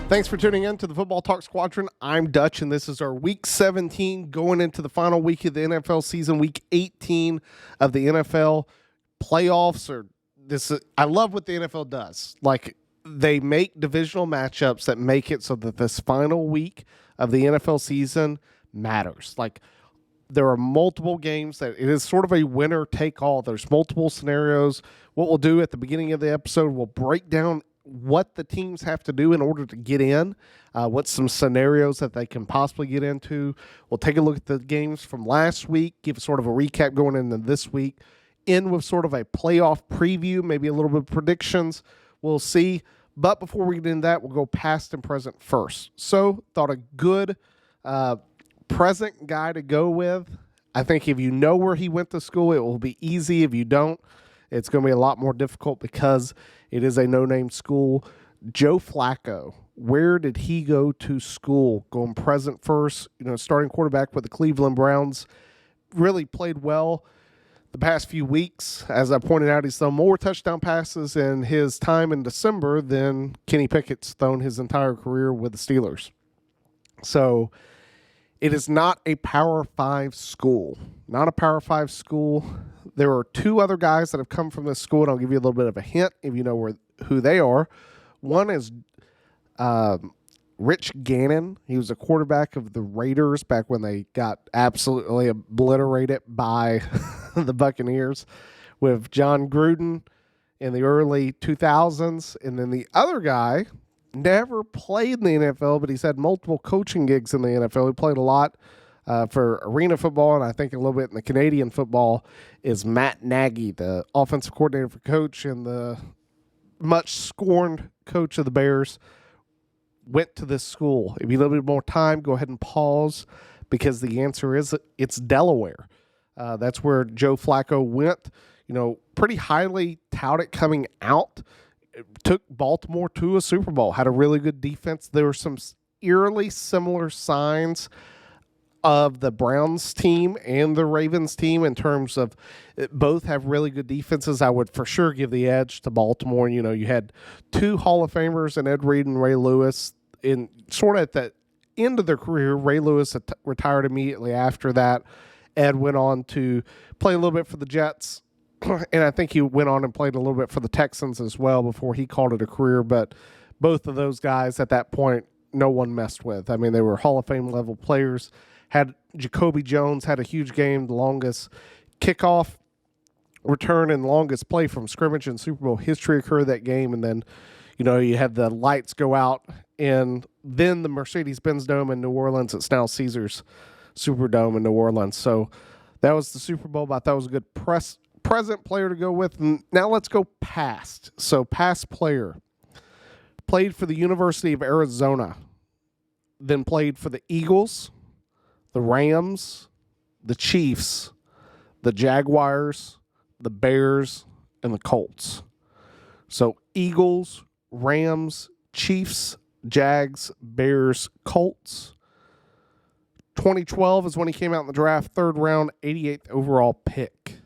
Thanks for tuning in to the Football Talk Squadron. I'm Dutch, and this is our Week 17 going into the final week of the NFL season, Week 18 of the NFL playoffs. I love what the NFL does. Like, they make divisional matchups that make it so that this final week of the NFL season matters. Like, there are multiple games that it is sort of a winner take all. There's multiple scenarios. What we'll do at the beginning of the episode, we'll break down what the teams have to do in order to get in, what's some scenarios that they can possibly get into. We'll take a look at the games from last week, give sort of a recap going into this week, end with sort of a playoff preview, maybe a little bit of predictions. We'll see. But before we get into that, we'll go past and present first. So, thought a good present guy to go with. I think if you know where he went to school, it will be easy. If you don't, it's going to be a lot more difficult because it is a no-name school. Joe Flacco, where did he go to school? Going present first, starting quarterback with the Cleveland Browns. Really played well the past few weeks. As I pointed out, he's thrown more touchdown passes in his time in December than Kenny Pickett's thrown his entire career with the Steelers. So it is not a Power 5 school. Not a Power 5 school. There are two other guys that have come from this school, and I'll give you a little bit of a hint if you know who they are. One is Rich Gannon. He was a quarterback of the Raiders back when they got absolutely obliterated by the Buccaneers with John Gruden in the early 2000s. And then the other guy never played in the NFL, but he's had multiple coaching gigs in the NFL. He played a lot for arena football, and I think a little bit in the Canadian football, is Matt Nagy, the offensive coordinator for coach and the much scorned coach of the Bears, went to this school. If you need a little bit more time, go ahead and pause, because the answer is it's Delaware. That's where Joe Flacco went. Pretty highly touted coming out. It took Baltimore to a Super Bowl, had a really good defense. There were some eerily similar signs of the Browns team and the Ravens team in terms of both have really good defenses. I would for sure give the edge to Baltimore. You had two Hall of Famers in Ed Reed and Ray Lewis. In sort of at the end of their career, Ray Lewis retired immediately after that. Ed went on to play a little bit for the Jets, and I think he went on and played a little bit for the Texans as well before he called it a career. But both of those guys at that point, no one messed with. I mean, they were Hall of Fame level players. Had Jacoby Jones had a huge game, the longest kickoff return and longest play from scrimmage in Super Bowl history occurred that game. And then, you had the lights go out, and then the Mercedes-Benz Dome in New Orleans. It's now Caesars Superdome in New Orleans. So that was the Super Bowl, but I thought it was a good present player to go with. And now let's go past. So past player. Played for the University of Arizona. Then played for the Eagles, the Rams, the Chiefs, the Jaguars, the Bears, and the Colts. So Eagles, Rams, Chiefs, Jags, Bears, Colts. 2012 is when he came out in the draft, third round, 88th overall pick.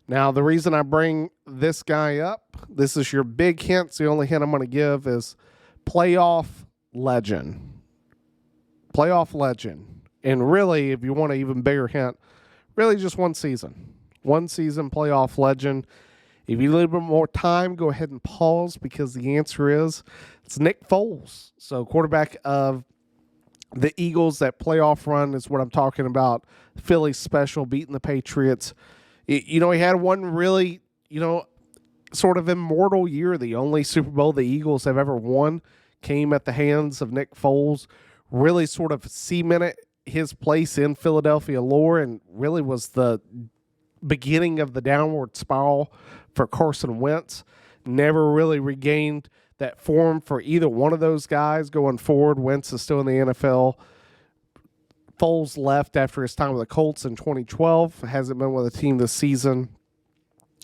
Now, the reason I bring this guy up, this is your big hint. It's the only hint I'm going to give is playoff legend. Playoff legend. And really, if you want an even bigger hint, really just one season. One season playoff legend. If you need a little bit more time, go ahead and pause, because the answer is it's Nick Foles. So quarterback of the Eagles, that playoff run is what I'm talking about. Philly special, beating the Patriots. He had one really, sort of immortal year. The only Super Bowl the Eagles have ever won came at the hands of Nick Foles. Really sort of cemented his place in Philadelphia lore, and really was the beginning of the downward spiral for Carson Wentz. Never really regained that form for either one of those guys going forward. Wentz is still in the NFL. Foles left after his time with the Colts in 2012. Hasn't been with the team this season.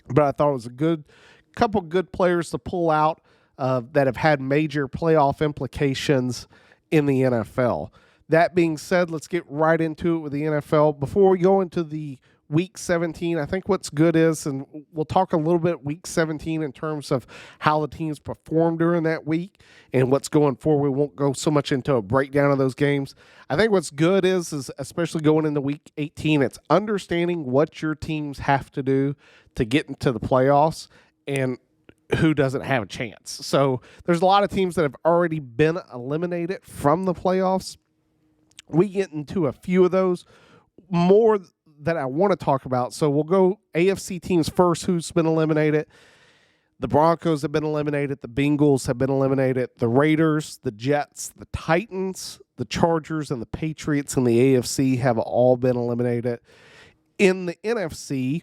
But I thought it was a good couple good players to pull out that have had major playoff implications in the NFL. That being said, let's get right into it with the NFL. Before we go into the Week 17, I think what's good is, and we'll talk a little bit Week 17 in terms of how the teams performed during that week and what's going forward. We won't go so much into a breakdown of those games. I think what's good is especially going into Week 18, it's understanding what your teams have to do to get into the playoffs and who doesn't have a chance. So there's a lot of teams that have already been eliminated from the playoffs. We get into a few of those more that I want to talk about. So we'll go AFC teams first, who's been eliminated. The Broncos have been eliminated. The Bengals have been eliminated. The Raiders, the Jets, the Titans, the Chargers, and the Patriots in the AFC have all been eliminated. In the NFC,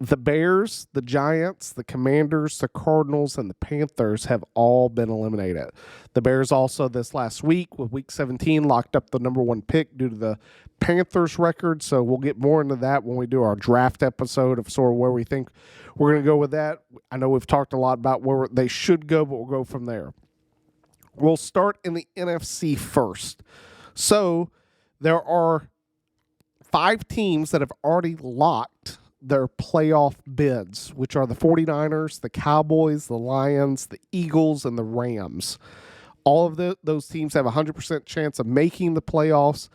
the Bears, the Giants, the Commanders, the Cardinals, and the Panthers have all been eliminated. The Bears also this last week with Week 17 locked up the number 1 pick due to the Panthers record, so we'll get more into that when we do our draft episode of sort of where we think we're going to go with that. I know we've talked a lot about where they should go, but we'll go from there. We'll start in the NFC first. So there are 5 teams that have already locked their playoff bids, which are the 49ers, the Cowboys, the Lions, the Eagles, and the Rams. All of those teams have a 100% chance of making the playoffs.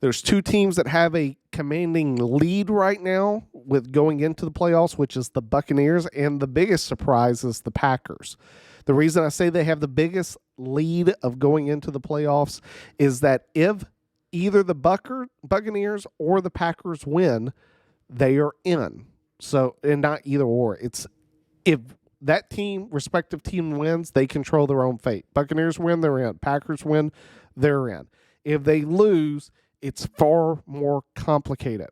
There's 2 teams that have a commanding lead right now with going into the playoffs, which is the Buccaneers, and the biggest surprise is the Packers. The reason I say they have the biggest lead of going into the playoffs is that if either the Buccaneers or the Packers win, they are in. So, and not either or. It's if that team, respective team wins, they control their own fate. Buccaneers win, they're in. Packers win, they're in. If they lose, it's far more complicated.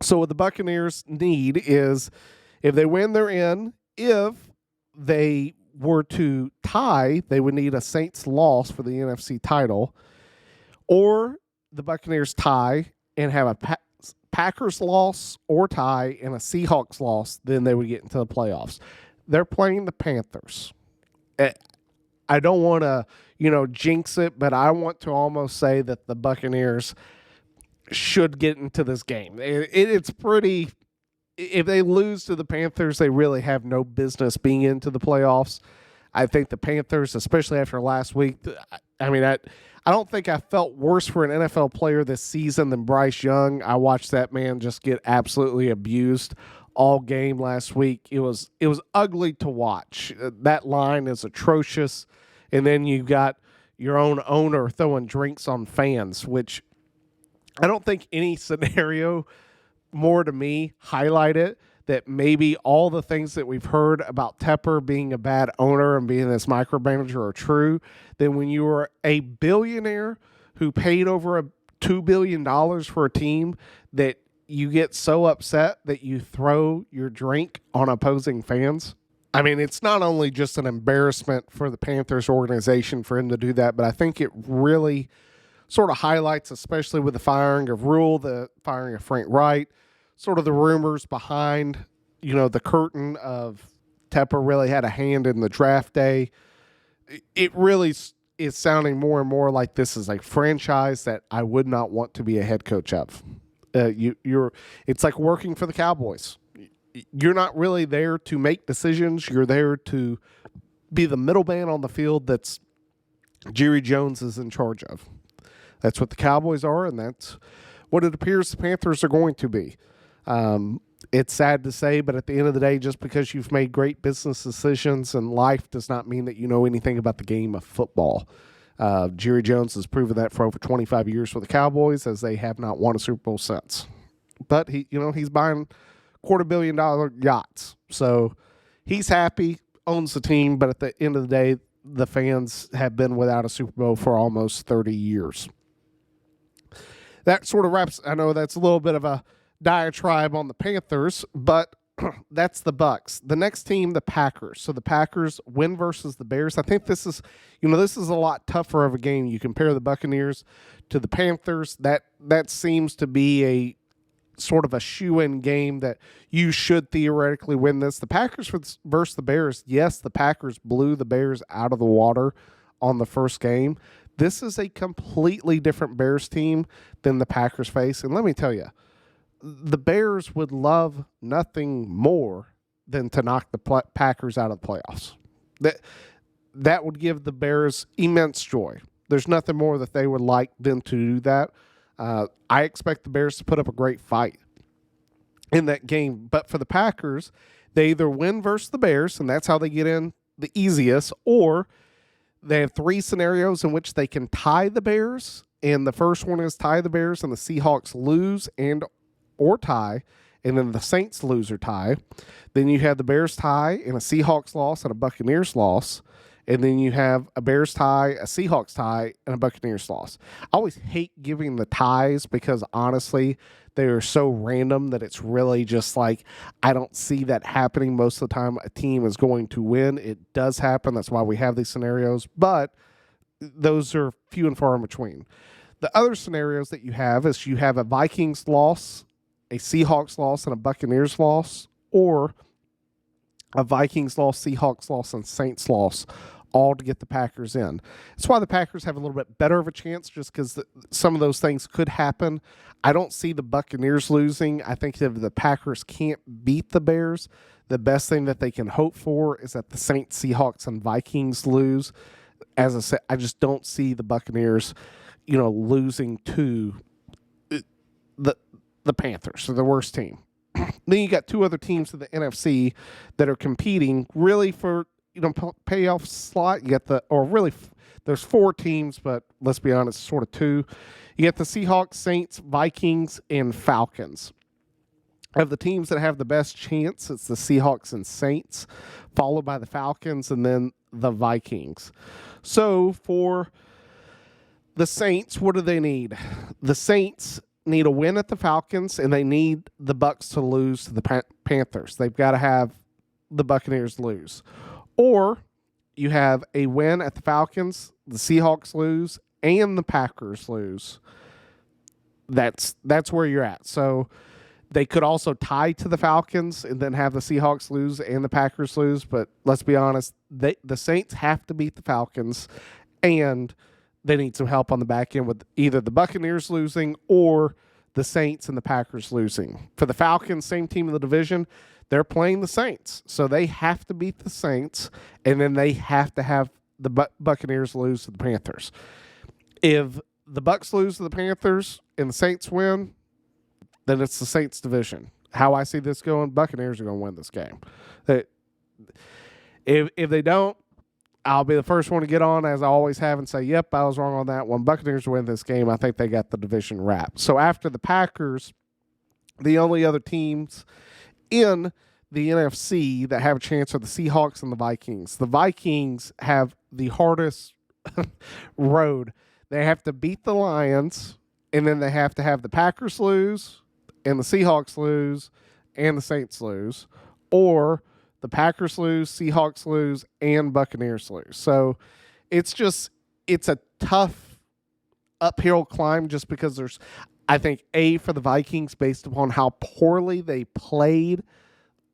So what the Buccaneers need is if they win, they're in. If they were to tie, they would need a Saints loss for the NFC title, or the Buccaneers tie and have a Packers loss or tie and a Seahawks loss, then they would get into the playoffs. They're playing the Panthers. I don't want to, jinx it, but I want to almost say that the Buccaneers should get into this game. It's pretty, if they lose to the Panthers, they really have no business being into the playoffs. I think the Panthers, especially after last week, I don't think I felt worse for an NFL player this season than Bryce Young. I watched that man just get absolutely abused all game last week. It was ugly to watch. That line is atrocious. And then you got your own owner throwing drinks on fans, which I don't think any scenario more to me highlighted that maybe all the things that we've heard about Tepper being a bad owner and being this micromanager are true. Then when you were a billionaire who paid over $2 billion for a team, that you get so upset that you throw your drink on opposing fans. I mean, it's not only just an embarrassment for the Panthers organization for him to do that, but I think it really sort of highlights, especially with the firing of Rule, the firing of Frank Wright, sort of the rumors behind, the curtain of Tepper really had a hand in the draft day. It really is sounding more and more like this is a franchise that I would not want to be a head coach of. It's like working for the Cowboys. You're not really there to make decisions. You're there to be the middleman on the field that's Jerry Jones is in charge of. That's what the Cowboys are, and that's what it appears the Panthers are going to be. It's sad to say, but at the end of the day, just because you've made great business decisions in life does not mean that you know anything about the game of football. Jerry Jones has proven that for over 25 years for the Cowboys, as they have not won a Super Bowl since. But he's buying $250 million yachts, so he's happy, owns the team. But at the end of the day, the fans have been without a Super Bowl for almost 30 years. That sort of wraps. I know that's a little bit of a diatribe on the Panthers, but that's the Bucs. The next team, the Packers. So the Packers win versus the Bears. I think this is a lot tougher of a game. You compare the Buccaneers to the Panthers. That seems to be sort of a shoe-in game that you should theoretically win this. The Packers versus the Bears, yes, the Packers blew the Bears out of the water on the first game. This is a completely different Bears team than the Packers face. And let me tell you, the Bears would love nothing more than to knock the Packers out of the playoffs. That would give the Bears immense joy. There's nothing more that they would like than to do that. I expect the Bears to put up a great fight in that game. But for the Packers, they either win versus the Bears, and that's how they get in the easiest, or they have three scenarios in which they can tie the Bears. And the first one is tie the Bears and the Seahawks lose and or tie, and then the Saints lose or tie. Then you have the Bears tie and a Seahawks loss and a Buccaneers loss. And then you have a Bears tie, a Seahawks tie, and a Buccaneers loss. I always hate giving the ties because, honestly, they are so random that it's really just like I don't see that happening most of the time. A team is going to win. It does happen. That's why we have these scenarios. But those are few and far in between. The other scenarios that you have is you have a Vikings loss, a Seahawks loss, and a Buccaneers loss, or a Vikings loss, Seahawks loss, and Saints loss, all to get the Packers in. That's why the Packers have a little bit better of a chance, just because some of those things could happen. I don't see the Buccaneers losing. I think if the Packers can't beat the Bears, the best thing that they can hope for is that the Saints, Seahawks, and Vikings lose. As I said, I just don't see the Buccaneers, losing to the Panthers. They're the worst team. Then you got two other teams in the NFC that are competing really for playoff slot. You got there's four teams, but let's be honest, sort of two. You get the Seahawks, Saints, Vikings, and Falcons. Of the teams that have the best chance, it's the Seahawks and Saints, followed by the Falcons, and then the Vikings. So for the Saints, what do they need? The Saints need a win at the Falcons, and they need the Bucs to lose to the Panthers. They've got to have the Buccaneers lose. Or you have a win at the Falcons, the Seahawks lose, and the Packers lose. That's where you're at. So they could also tie to the Falcons and then have the Seahawks lose and the Packers lose. But let's be honest, the Saints have to beat the Falcons, and they need some help on the back end with either the Buccaneers losing or the Saints and the Packers losing. For the Falcons, same team in the division, they're playing the Saints. So they have to beat the Saints, and then they have to have the Buccaneers lose to the Panthers. If the Bucs lose to the Panthers and the Saints win, then it's the Saints division. How I see this going, Buccaneers are going to win this game. If they don't, I'll be the first one to get on, as I always have, and say, yep, I was wrong on that one. Buccaneers win this game. I think they got the division wrapped. So after the Packers, the only other teams in the NFC that have a chance are the Seahawks and the Vikings. The Vikings have the hardest road. They have to beat the Lions, and then they have to have the Packers lose, and the Seahawks lose, and the Saints lose, or the Packers lose, Seahawks lose, and Buccaneers lose. So it's a tough uphill climb just because there's, I think, for the Vikings, based upon how poorly they played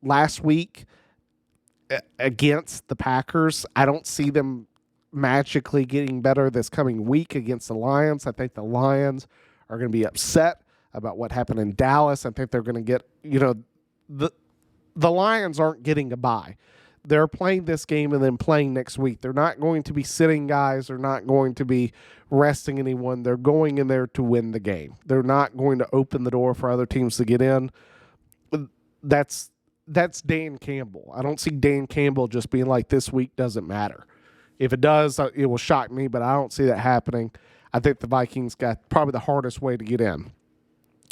last week against the Packers, I don't see them magically getting better this coming week against the Lions. I think the Lions are going to be upset about what happened in Dallas. I think they're going to get, the Lions aren't getting a bye. They're playing this game and then playing next week. They're not going to be sitting guys. They're not going to be resting anyone. They're going in there to win the game. They're not going to open the door for other teams to get in. That's Dan Campbell. I don't see Dan Campbell just being like, this week doesn't matter. If it does, it will shock me, but I don't see that happening. I think the Vikings got probably the hardest way to get in.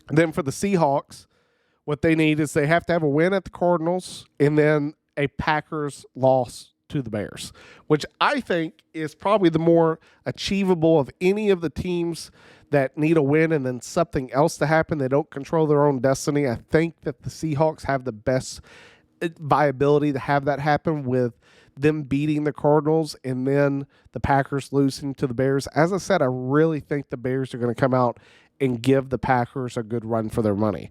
And then for the Seahawks, what they need is they have to have a win at the Cardinals and then a Packers loss to the Bears, which I think is probably the more achievable of any of the teams that need a win and then something else to happen. They don't control their own destiny. I think that the Seahawks have the best viability to have that happen with them beating the Cardinals and then the Packers losing to the Bears. As I said, I really think the Bears are going to come out and give the Packers a good run for their money.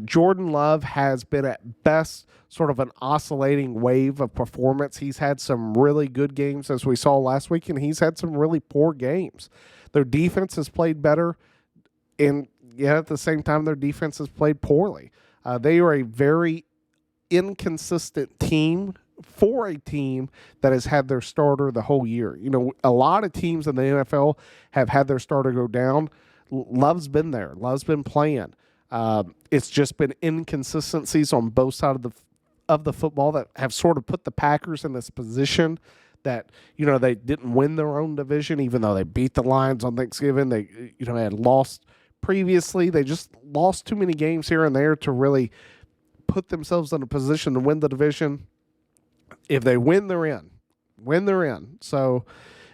Jordan Love has been at best sort of an oscillating wave of performance. He's had some really good games, as we saw last week, and he's had some really poor games. Their defense has played better, and yet at the same time, their defense has played poorly. They are a very inconsistent team for a team that has had their starter the whole year. You know, a lot of teams in the NFL have had their starter go down. Love's been there. Love's been playing. It's just been inconsistencies on both sides of the football that have sort of put the Packers in this position that, you know, they didn't win their own division, even though they beat the Lions on Thanksgiving. They, you know, had lost previously. They just lost too many games here and there to really put themselves in a position to win the division. If they win, they're in. Win, they're in. So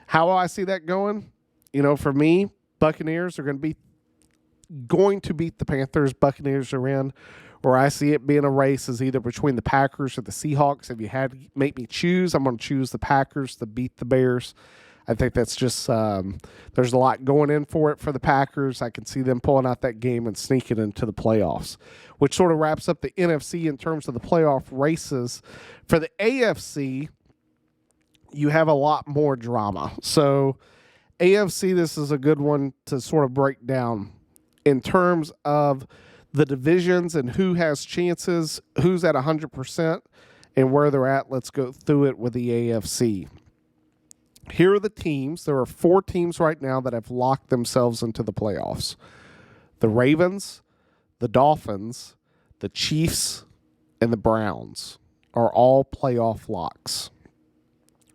how do I see that going? You know, for me, Buccaneers are going to beat the Panthers. Buccaneers are in. Or I see it being a race is either between the Packers or the Seahawks. If you had to make me choose, I'm going to choose the Packers to beat the Bears. I think that's just there's a lot going in for it for the Packers. I can see them pulling out that game and sneaking into the playoffs, which sort of wraps up the NFC in terms of the playoff races. For the AFC, you have a lot more drama. So AFC, this is a good one to sort of break down in terms of the divisions and who has chances, who's at 100%, and where they're at. Let's go through it with the AFC. Here are the teams. There are 4 teams right now that have locked themselves into the playoffs. The Ravens, the Dolphins, the Chiefs, and the Browns are all playoff locks.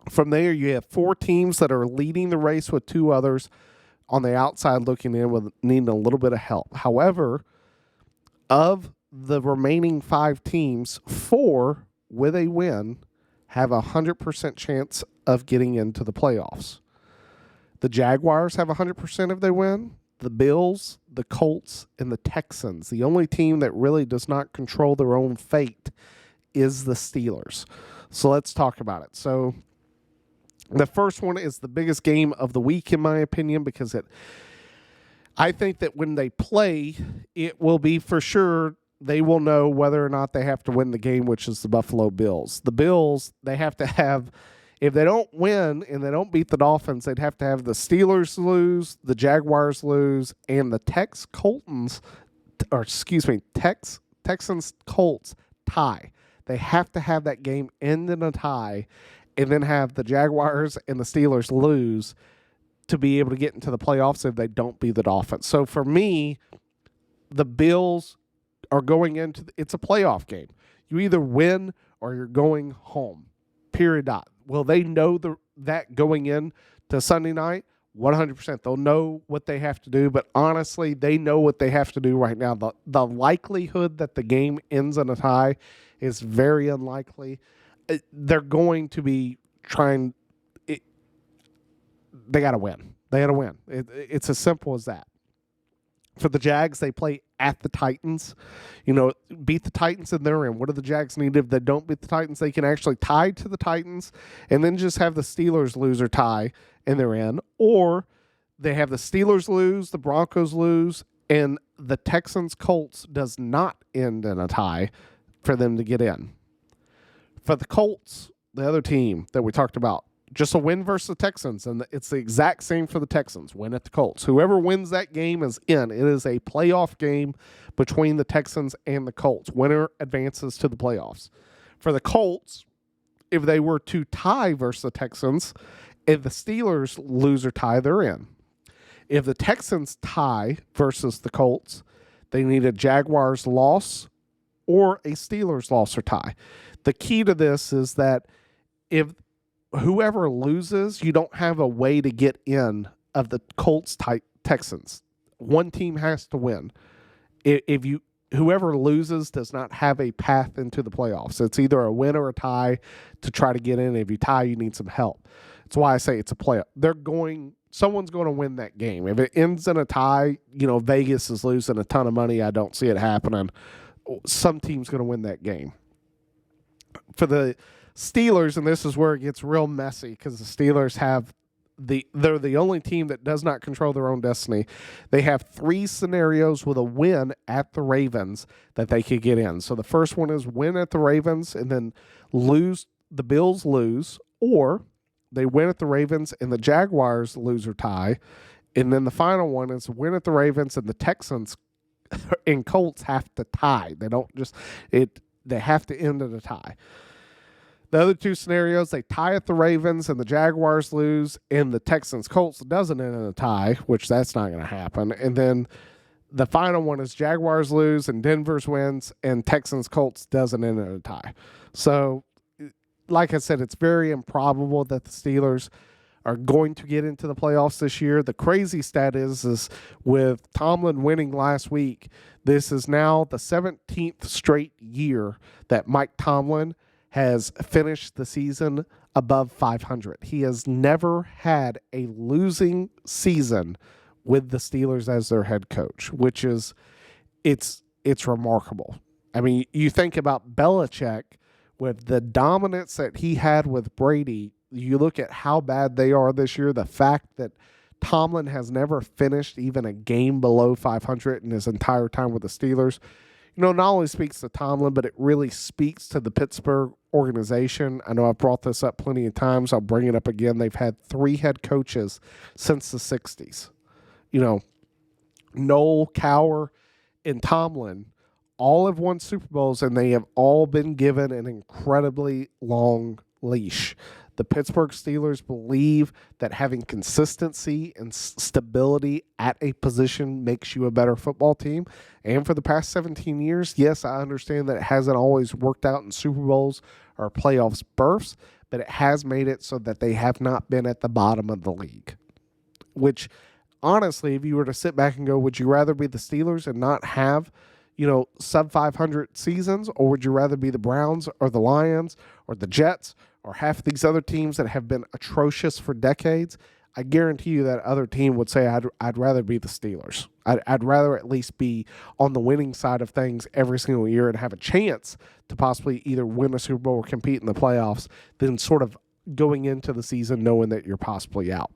From there, you have 4 teams that are leading the race with 2 others on the outside looking in with needing a little bit of help. However, of the remaining 5 teams, 4 with a win have a 100% chance of getting into the playoffs. The Jaguars have 100% if they win. The Bills, the Colts, and the Texans. The only team that really does not control their own fate is the Steelers. So let's talk about it. So the first one is the biggest game of the week, in my opinion, because I think that when they play, it will be for sure they will know whether or not they have to win the game, which is the Buffalo Bills. The Bills, they have to have, if they don't win and they don't beat the Dolphins, they'd have to have the Steelers lose, the Jaguars lose, and the Texans Colts tie. They have to have that game end in a tie and then have the Jaguars and the Steelers lose to be able to get into the playoffs if they don't beat the Dolphins. So for me, the Bills are going into it's a playoff game. You either win or you're going home. Period. Will they know that going in to Sunday night? 100%. They'll know what they have to do, but honestly, they know what they have to do right now. The likelihood that the game ends in a tie is very unlikely. They're going to be trying. They got to win. They got to win. It's as simple as that. For the Jags, they play at the Titans. You know, beat the Titans and they're in. What do the Jags need if they don't beat the Titans? They can actually tie to the Titans and then just have the Steelers lose or tie and they're in. Or they have the Steelers lose, the Broncos lose, and the Texans-Colts does not end in a tie for them to get in. For the Colts, the other team that we talked about, just a win versus the Texans, and it's the exact same for the Texans. Win at the Colts. Whoever wins that game is in. It is a playoff game between the Texans and the Colts. Winner advances to the playoffs. For the Colts, if they were to tie versus the Texans, if the Steelers lose or tie, they're in. If the Texans tie versus the Colts, they need a Jaguars loss or a Steelers loss or tie. The key to this is that if whoever loses, you don't have a way to get in of the Colts Texans. One team has to win. Whoever loses does not have a path into the playoffs. It's either a win or a tie to try to get in. If you tie, you need some help. That's why I say it's a playoff. Someone's going to win that game. If it ends in a tie, you know, Vegas is losing a ton of money. I don't see it happening. Some team's going to win that game. For the Steelers, and this is where it gets real messy because the Steelers have they're the only team that does not control their own destiny. They have 3 scenarios with a win at the Ravens that they could get in. So the first one is win at the Ravens and then the Bills lose, or they win at the Ravens and the Jaguars lose or tie. And then the final one is win at the Ravens and the Texans and Colts have to tie. They don't just they have to end in a tie. The other 2 scenarios, they tie at the Ravens and the Jaguars lose, and the Texans-Colts doesn't end in a tie, which that's not going to happen. And then the final one is Jaguars lose and Denver's wins, and Texans-Colts doesn't end in a tie. So, like I said, it's very improbable that the Steelers are going to get into the playoffs this year. The crazy stat is with Tomlin winning last week, this is now the 17th straight year that Mike Tomlin has finished the season above 500. He has never had a losing season with the Steelers as their head coach, which is it's remarkable. I mean, you think about Belichick with the dominance that he had with Brady. You look at how bad they are this year, the fact that Tomlin has never finished even a game below 500 in his entire time with the Steelers. Not only speaks to Tomlin, but it really speaks to the Pittsburgh organization. I know I've brought this up plenty of times. I'll bring it up again. They've had 3 head coaches since the 60s. Noel, Cowher, and Tomlin all have won Super Bowls, and they have all been given an incredibly long leash. The Pittsburgh Steelers believe that having consistency and stability at a position makes you a better football team. And for the past 17 years, yes, I understand that it hasn't always worked out in Super Bowls or playoffs berths, but it has made it so that they have not been at the bottom of the league. Which, honestly, if you were to sit back and go, would you rather be the Steelers and not have sub 500 seasons, or would you rather be the Browns or the Lions or the Jets or half of these other teams that have been atrocious for decades? I guarantee you that other team would say I'd rather be the Steelers. I'd rather at least be on the winning side of things every single year and have a chance to possibly either win a Super Bowl or compete in the playoffs than sort of going into the season knowing that you're possibly out.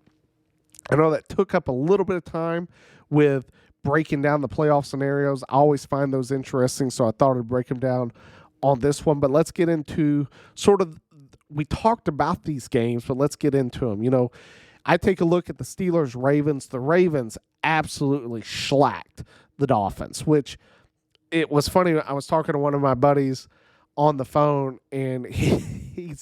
I know that took up a little bit of time with breaking down the playoff scenarios. I always find those interesting, so I thought I'd break them down on this one. But let's get into we talked about these games, but let's get into them. I take a look at the Steelers-Ravens. The Ravens absolutely shellacked the Dolphins, which it was funny. I was talking to one of my buddies on the phone, and he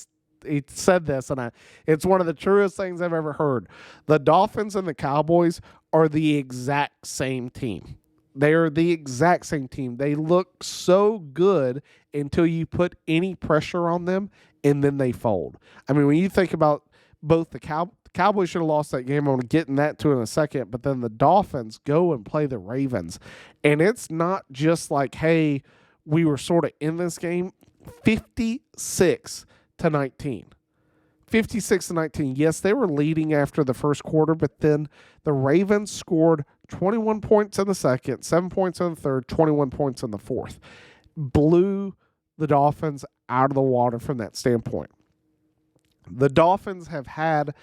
said this, and it's one of the truest things I've ever heard. The Dolphins and the Cowboys are the exact same team. They are the exact same team. They look so good until you put any pressure on them, and then they fold. I mean, when you think about both the Cowboys should have lost that game. I'm going to get in that too in a second. But then the Dolphins go and play the Ravens. And it's not just like, hey, we were sort of in this game. 56-19. 56-19. Yes, they were leading after the first quarter, but then the Ravens scored 21 points in the second, 7 points in the third, 21 points in the fourth. Blew the Dolphins out of the water from that standpoint. The Dolphins have had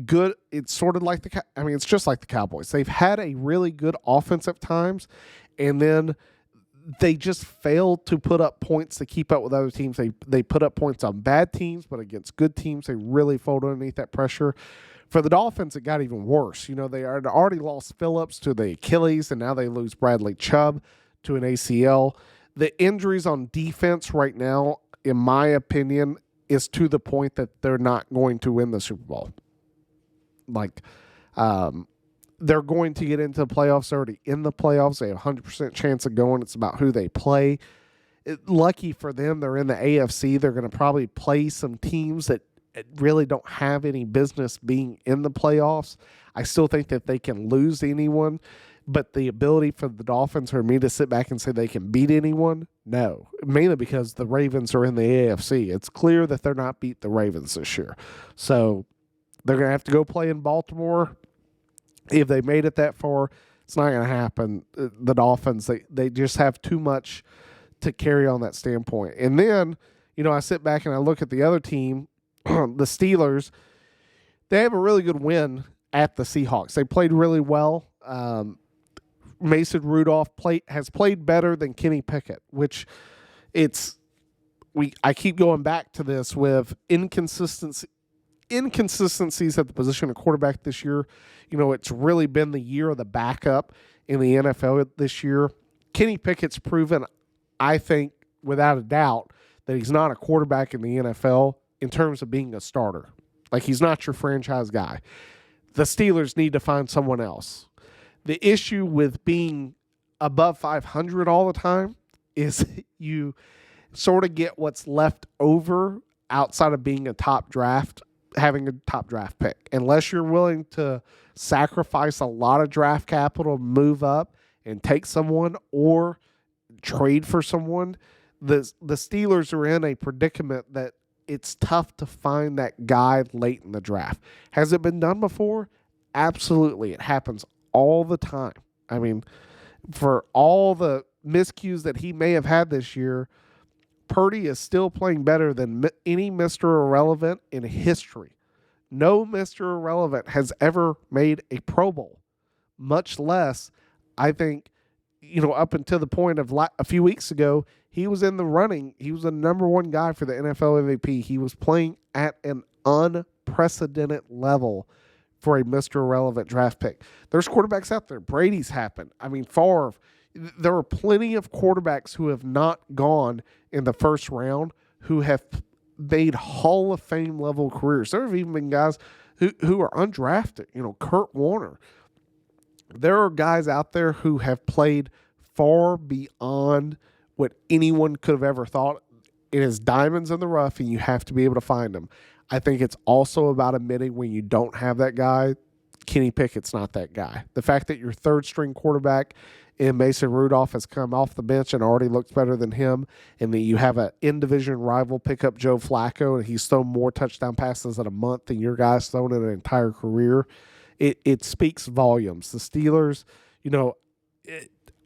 good, it's sort of like it's just like the Cowboys. They've had a really good offense at times, and then they just failed to put up points to keep up with other teams. They put up points on bad teams, but against good teams, they really fold underneath that pressure. For the Dolphins, it got even worse. They had already lost Phillips to the Achilles, and now they lose Bradley Chubb to an ACL. The injuries on defense right now, in my opinion, is to the point that they're not going to win the Super Bowl. They're going to get into the playoffs. They're already in the playoffs. They have a 100% chance of going. It's about who they play. Lucky for them, they're in the AFC. They're going to probably play some teams that really don't have any business being in the playoffs. I still think that they can lose to anyone, but the ability for the Dolphins or me to sit back and say they can beat anyone, no. Mainly because the Ravens are in the AFC. It's clear that they're not beat the Ravens this year. So they're going to have to go play in Baltimore. If they made it that far, it's not going to happen. The Dolphins, they just have too much to carry on that standpoint. And then, I sit back and I look at the other team, the Steelers. they have a really good win at the Seahawks. They played really well. Mason Rudolph has played better than Kenny Pickett, which I keep going back to this with inconsistencies at the position of quarterback this year. It's really been the year of the backup in the NFL this year. Kenny Pickett's proven, I think, without a doubt, that he's not a quarterback in the NFL in terms of being a starter. Like, he's not your franchise guy. The Steelers need to find someone else. The issue with being above 500 all the time is you sort of get what's left over outside of being having a top draft pick. Unless you're willing to sacrifice a lot of draft capital, move up and take someone or trade for someone, the Steelers are in a predicament that it's tough to find that guy late in the draft. Has it been done before? Absolutely. It happens all the time. I mean, for all the miscues that he may have had this year, Purdy is still playing better than any Mr. Irrelevant in history. No Mr. Irrelevant has ever made a Pro Bowl, much less, I think, up until the point of a few weeks ago, he was in the running. He was the number one guy for the NFL MVP. He was playing at an unprecedented level for a Mr. Irrelevant draft pick. There's quarterbacks out there. Brady's happened. I mean, Favre. There are plenty of quarterbacks who have not gone in the first round who have made Hall of Fame level careers. There have even been guys who are undrafted. Kurt Warner. There are guys out there who have played far beyond what anyone could have ever thought. It is diamonds in the rough, and you have to be able to find them. I think it's also about admitting when you don't have that guy, Kenny Pickett's not that guy. The fact that your third-string quarterback in Mason Rudolph has come off the bench and already looks better than him, and that you have an in-division rival pick up Joe Flacco, and he's thrown more touchdown passes in a month than your guy's thrown in an entire career, it speaks volumes. The Steelers,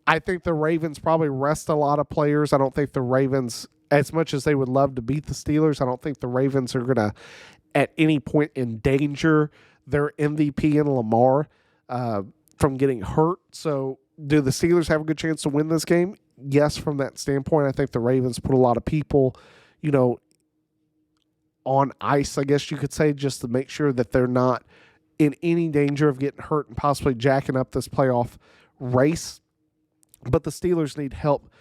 I think the Ravens probably rest a lot of players. I don't think the Ravens, as much as they would love to beat the Steelers, I don't think the Ravens are going to, at any point, endanger their MVP in Lamar from getting hurt. So do the Steelers have a good chance to win this game? Yes, from that standpoint. I think the Ravens put a lot of people, on ice, I guess you could say, just to make sure that they're not in any danger of getting hurt and possibly jacking up this playoff race. But the Steelers need help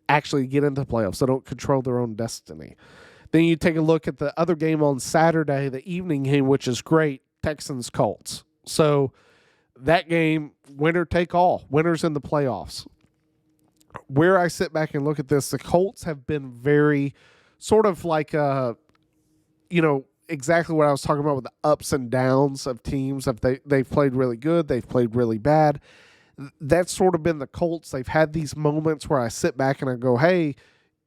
actually get into the playoffs. They don't control their own destiny. Then you take a look at the other game on Saturday, the evening game, which is great, Texans-Colts. So that game, winner take all. Winners in the playoffs. Where I sit back and look at this, the Colts have been very sort of like, exactly what I was talking about with the ups and downs of teams. They've played really good. They've played really bad. That's sort of been the Colts. They've had these moments where I sit back and I go, hey,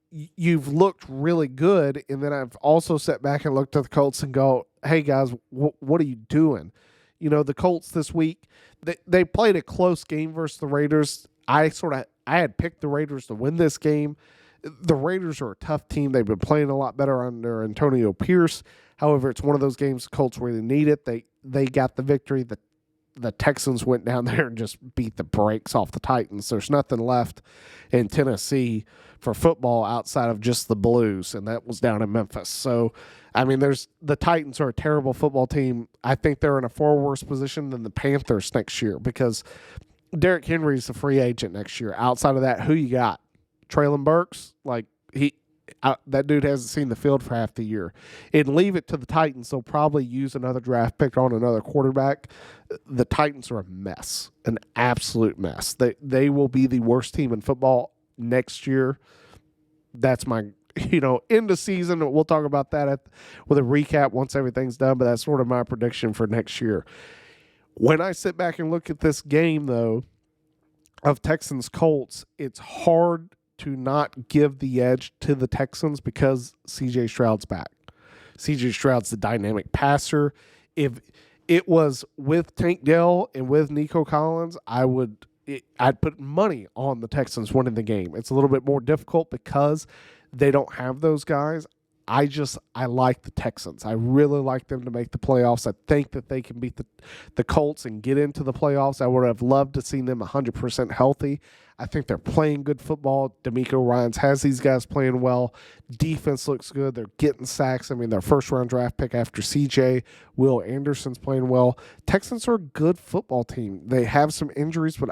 you've looked really good. And then I've also sat back and looked at the Colts and go, hey, guys, what are you doing? The Colts this week, they played a close game versus the Raiders. I had picked the Raiders to win this game. The Raiders are a tough team. They've been playing a lot better under Antonio Pierce. However, it's one of those games the Colts really need it. They got the victory. The Texans went down there and just beat the brakes off the Titans. There's nothing left in Tennessee for football outside of just the Blues, and that was down in Memphis. So, I mean, the Titans are a terrible football team. I think they're in a far worse position than the Panthers next year because Derrick Henry's a free agent next year. Outside of that, who you got? Traylon Burks? That dude hasn't seen the field for half the year. And leave it to the Titans. They'll probably use another draft pick on another quarterback. The Titans are a mess, an absolute mess. They will be the worst team in football next year. That's my, end of season. We'll talk about that with a recap once everything's done, but that's sort of my prediction for next year. When I sit back and look at this game, though, of Texans-Colts, it's hard to not give the edge to the Texans because C.J. Stroud's back. C.J. Stroud's the dynamic passer. If it was with Tank Dell and with Nico Collins, I'd put money on the Texans winning the game. It's a little bit more difficult because they don't have those guys. I like the Texans. I really like them to make the playoffs. I think that they can beat the Colts and get into the playoffs. I would have loved to see them 100% healthy. I think they're playing good football. D'Amico Ryans has these guys playing well. Defense looks good. They're getting sacks. I mean, their first-round draft pick after CJ. Will Anderson's playing well. Texans are a good football team. They have some injuries, but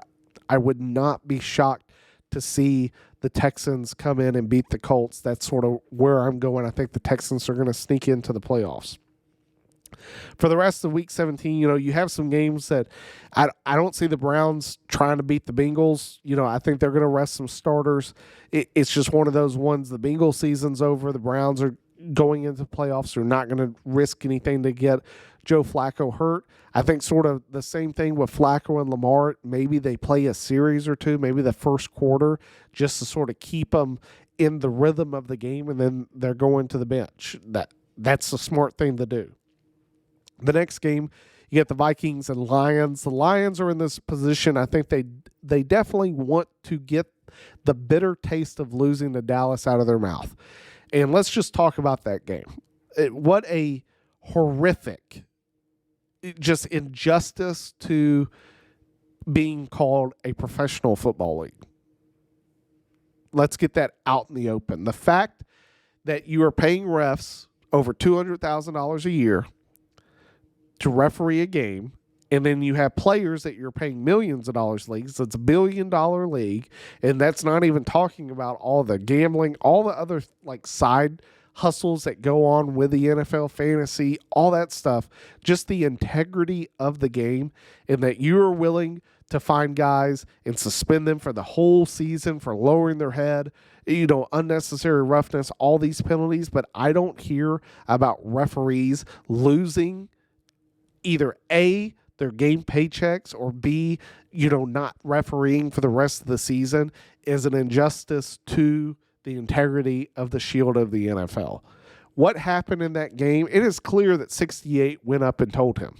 I would not be shocked to see the Texans come in and beat the Colts. That's sort of where I'm going. I think the Texans are going to sneak into the playoffs. For the rest of Week 17, you have some games that I don't see the Browns trying to beat the Bengals. I think they're going to rest some starters. It's just one of those ones. The Bengals season's over. The Browns are going into playoffs. They're not going to risk anything to get Joe Flacco hurt. I think sort of the same thing with Flacco and Lamar. Maybe they play a series or two, maybe the first quarter, just to sort of keep them in the rhythm of the game, and then they're going to the bench. That's the smart thing to do. The next game, you get the Vikings and Lions. The Lions are in this position. I think they definitely want to get the bitter taste of losing to Dallas out of their mouth. And let's just talk about that game. What a horrific, just injustice to being called a professional football league. Let's get that out in the open. The fact that you are paying refs over $200,000 a year to referee a game, and then you have players that you're paying millions of dollars leagues. So it's a $1 billion league, and that's not even talking about all the gambling, all the other side hustles that go on with the NFL fantasy, all that stuff. Just the integrity of the game, and that you are willing to find guys and suspend them for the whole season for lowering their head, unnecessary roughness, all these penalties. But I don't hear about referees losing either A, their game paychecks, or B, not refereeing for the rest of the season is an injustice to the integrity of the shield of the NFL. What happened in that game? It is clear that 68 went up and told him.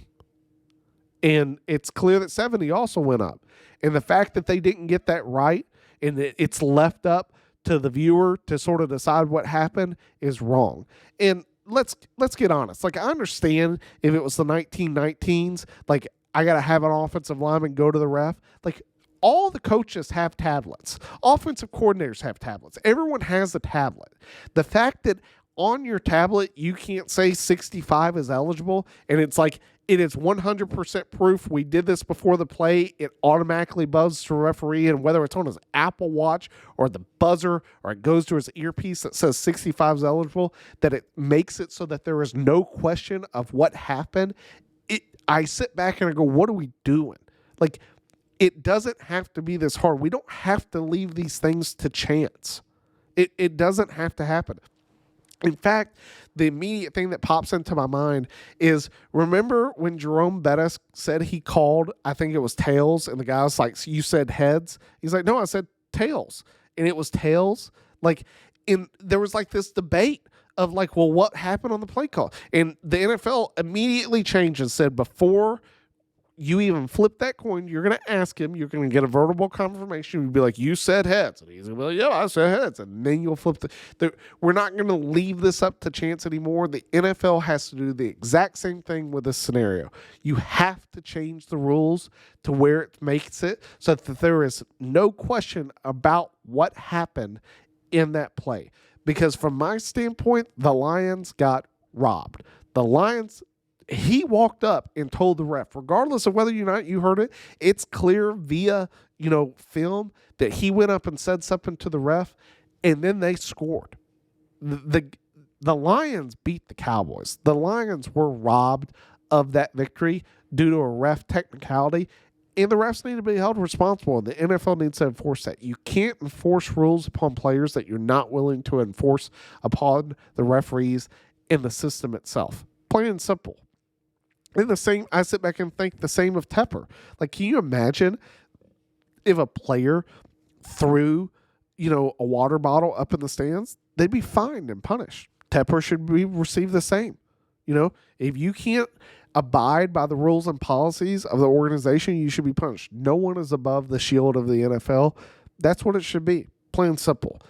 And it's clear that 70 also went up. And the fact that they didn't get that right and that it's left up to the viewer to sort of decide what happened is wrong. And let's get honest. I understand if it was the 1919s, I got to have an offensive lineman go to the ref. All the coaches have tablets. Offensive coordinators have tablets. Everyone has a tablet. The fact that on your tablet you can't say 65 is eligible, and it's it is 100% proof. We did this before the play. It automatically buzzes to a referee, and whether it's on his Apple Watch or the buzzer or it goes to his earpiece that says 65 is eligible, that it makes it so that there is no question of what happened. I sit back and I go, what are we doing? It doesn't have to be this hard. We don't have to leave these things to chance. It doesn't have to happen. In fact, the immediate thing that pops into my mind is, remember when Jerome Bettis said he called, I think it was tails, and the guy was like, you said heads? He's like, no, I said tails. And it was tails. There was this debate of well, what happened on the play call? And the NFL immediately changed and said, before you even flip that coin, you're going to ask him, you're going to get a verbal confirmation. You'll be like, you said heads. And he's going to be like, yeah, I said heads. And then you'll flip we're not going to leave this up to chance anymore. The NFL has to do the exact same thing with this scenario. You have to change the rules to where it makes it so that there is no question about what happened in that play. Because from my standpoint, the Lions got robbed. The Lions, he walked up and told the ref, regardless of whether or not you heard it, it's clear via, film that he went up and said something to the ref, and then they scored. The Lions beat the Cowboys. The Lions were robbed of that victory due to a ref technicality, and the refs need to be held responsible. The NFL needs to enforce that. You can't enforce rules upon players that you're not willing to enforce upon the referees and the system itself. Plain and simple. And I sit back and think the same of Tepper. Can you imagine if a player threw, a water bottle up in the stands? They'd be fined and punished. Tepper should receive the same. If you can't abide by the rules and policies of the organization, you should be punished. No one is above the shield of the NFL. That's what it should be. Plain and simple.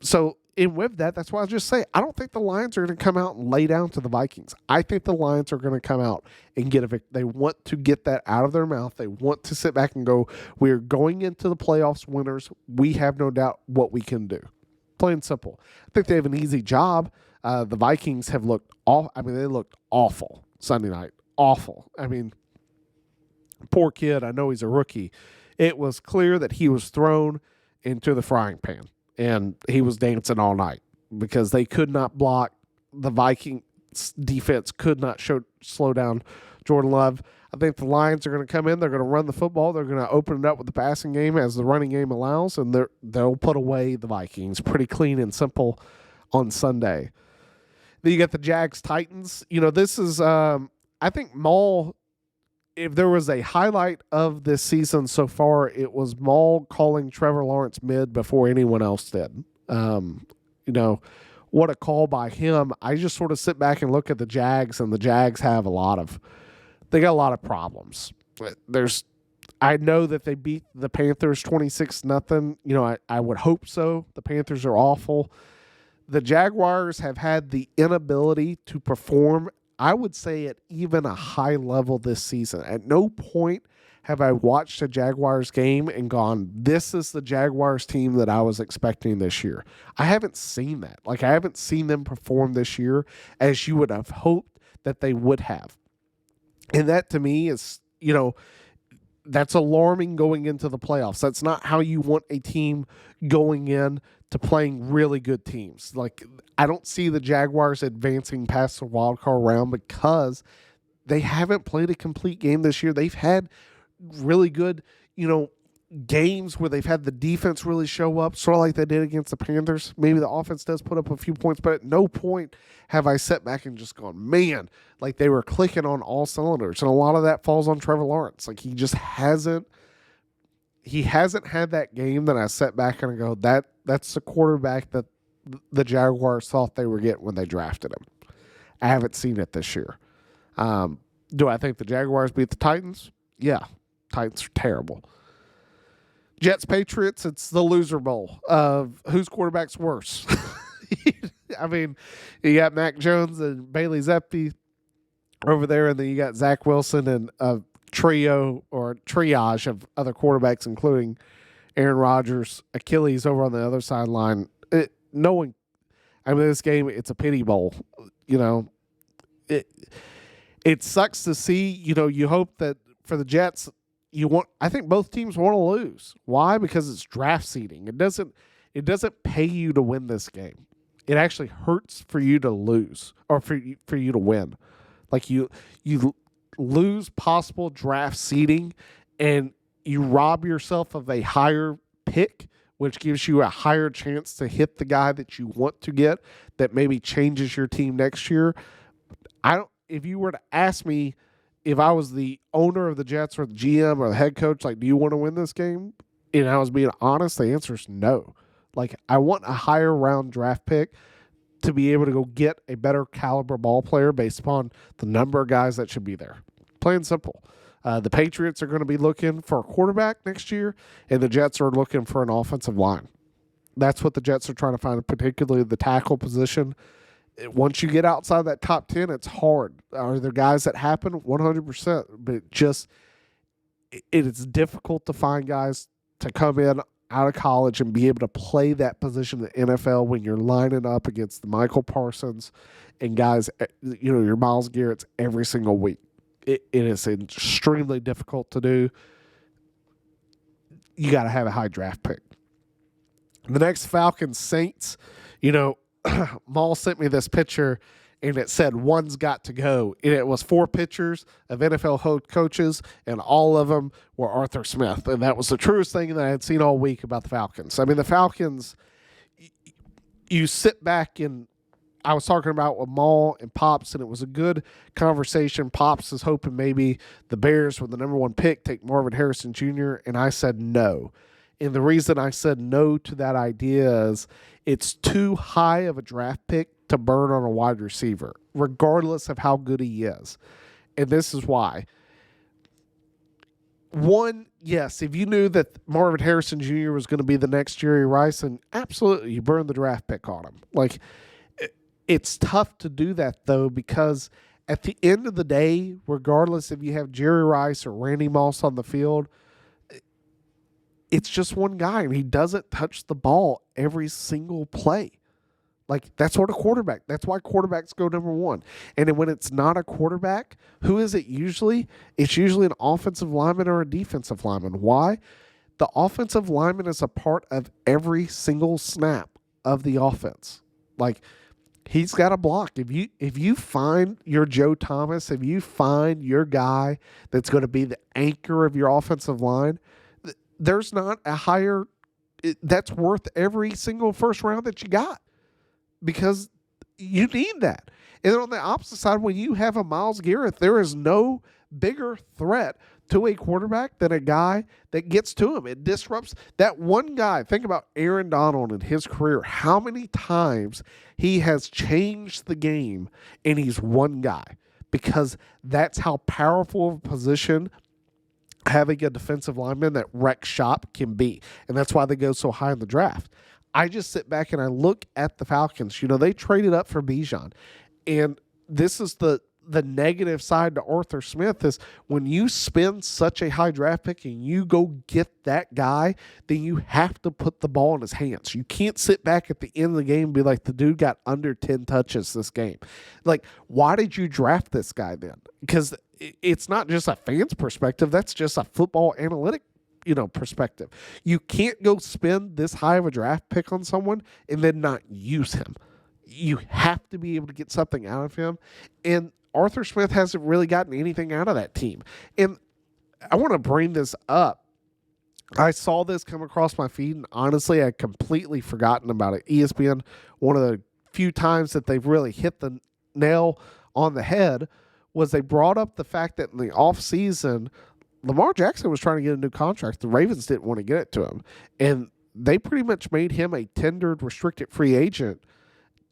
So And with that, that's why I just say I don't think the Lions are going to come out and lay down to the Vikings. I think the Lions are going to come out and get a victory. They want to get that out of their mouth. They want to sit back and go, we're going into the playoffs winners. We have no doubt what we can do. Plain and simple. I think they have an easy job. The Vikings have looked they looked awful Sunday night. Awful. I mean, poor kid. I know he's a rookie. It was clear that he was thrown into the frying pan, and he was dancing all night because they could not block. The Vikings defense could not slow down Jordan Love. I think the Lions are going to come in. They're going to run the football. They're going to open it up with the passing game as the running game allows, and they'll put away the Vikings pretty clean and simple on Sunday. Then you got the Jags-Titans. This is I think Maul, if there was a highlight of this season so far, it was Maul calling Trevor Lawrence mid before anyone else did. What a call by him. I just sort of sit back and look at the Jags, and the Jags have they got a lot of problems. I know that they beat the Panthers 26-0. I would hope so. The Panthers are awful. The Jaguars have had the inability to perform, I would say, at even a high level this season. At no point have I watched a Jaguars game and gone, this is the Jaguars team that I was expecting this year. I haven't seen that. I haven't seen them perform this year as you would have hoped that they would have. And that to me is, that's alarming going into the playoffs. That's not how you want a team going in to playing really good teams. I don't see the Jaguars advancing past the wild card round because they haven't played a complete game this year. They've had really good, games where they've had the defense really show up, sort of like they did against the Panthers. Maybe the offense does put up a few points, but at no point have I sat back and just gone, man, they were clicking on all cylinders. And a lot of that falls on Trevor Lawrence. He just hasn't had that game that I sat back and I go, that's the quarterback that the Jaguars thought they were getting when they drafted him. I haven't seen it this year. Do I think the Jaguars beat the Titans? Yeah. Titans are terrible. Jets, Patriots, it's the loser bowl of whose quarterback's worse. I mean, you got Mac Jones and Bailey Zappi over there, and then you got Zach Wilson and a trio or triage of other quarterbacks, including Aaron Rodgers, Achilles over on the other sideline. This game, it's a pity bowl. It sucks to see. You hope that for the Jets, I think both teams want to lose. Why? Because it's draft seeding. It doesn't pay you to win this game. It actually hurts for you to lose or for you to win. You lose possible draft seeding and you rob yourself of a higher pick, which gives you a higher chance to hit the guy that you want to get that maybe changes your team next year. If you were to ask me, if I was the owner of the Jets or the GM or the head coach, do you want to win this game? And I was being honest, the answer is no. I want a higher round draft pick to be able to go get a better caliber ball player based upon the number of guys that should be there. Plain and simple. The Patriots are going to be looking for a quarterback next year, and the Jets are looking for an offensive line. That's what the Jets are trying to find, particularly the tackle position. Once you get outside that top 10, it's hard. Are there guys that happen? 100%. But it is difficult to find guys to come in out of college and be able to play that position in the NFL when you're lining up against the Michael Parsons and guys, your Myles Garrett's every single week. It is extremely difficult to do. You got to have a high draft pick. The next Falcons Saints, Maul sent me this picture and it said one's got to go. And it was 4 pictures of NFL coaches, and all of them were Arthur Smith. And that was the truest thing that I had seen all week about the Falcons. I mean, the Falcons, you sit back and I was talking about with Maul and Pops, and it was a good conversation. Pops is hoping maybe the Bears with the number 1 pick take Marvin Harrison Jr., and I said no. And the reason I said no to that idea is it's too high of a draft pick to burn on a wide receiver, regardless of how good he is. And this is why. one, yes, if you knew that Marvin Harrison Jr. was going to be the next Jerry Rice, and absolutely you burned the draft pick on him. Like, it's tough to do that, though, because at the end of the day, regardless if you have Jerry Rice or Randy Moss on the field, it's just one guy, and he doesn't touch the ball every single play. Like, that's what a quarterback. That's why quarterbacks go number one. And then when it's not a quarterback, who is it usually? It's usually an offensive lineman or a defensive lineman. Why? The offensive lineman is a part of every single snap of the offense. Like, he's got a block. If you find your Joe Thomas, if you find your guy that's going to be the anchor of your offensive line, there's not a higher that's worth every single first round that you got, because you need that. And then on the opposite side, when you have a Myles Garrett, there is no bigger threat to a quarterback than a guy that gets to him. It disrupts that one guy. Think about Aaron Donald in his career. How many times he has changed the game, and he's one guy, because that's how powerful of a position having a defensive lineman that wrecks shop can be. And that's why they go so high in the draft. I just sit back and I look at the Falcons. You know, they traded up for Bijan. And this is the negative side to Arthur Smith, is when you spend such a high draft pick and you go get that guy, then you have to put the ball in his hands. You can't sit back at the end of the game and be like, the dude got under 10 touches this game. Like, why did you draft this guy then? Because it's not just a fan's perspective. That's just a football analytic, perspective. You can't go spend this high of a draft pick on someone and then not use him. You have to be able to get something out of him. And Arthur Smith hasn't really gotten anything out of that team. And I want to bring this up. I saw this come across my feed, and honestly, I had completely forgotten about it. ESPN, one of the few times that they've really hit the nail on the head, was they brought up the fact that in the offseason, Lamar Jackson was trying to get a new contract. The Ravens didn't want to get it to him. And they pretty much made him a tendered restricted free agent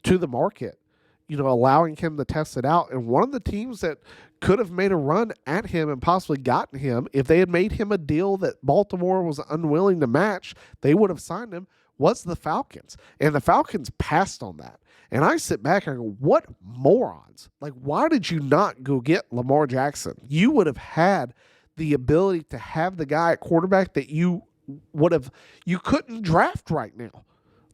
to the market, allowing him to test it out. And one of the teams that could have made a run at him and possibly gotten him, if they had made him a deal that Baltimore was unwilling to match, they would have signed him, was the Falcons. And the Falcons passed on that. And I sit back and I go, what morons? Like, why did you not go get Lamar Jackson? You would have had the ability to have the guy at quarterback that you couldn't draft right now.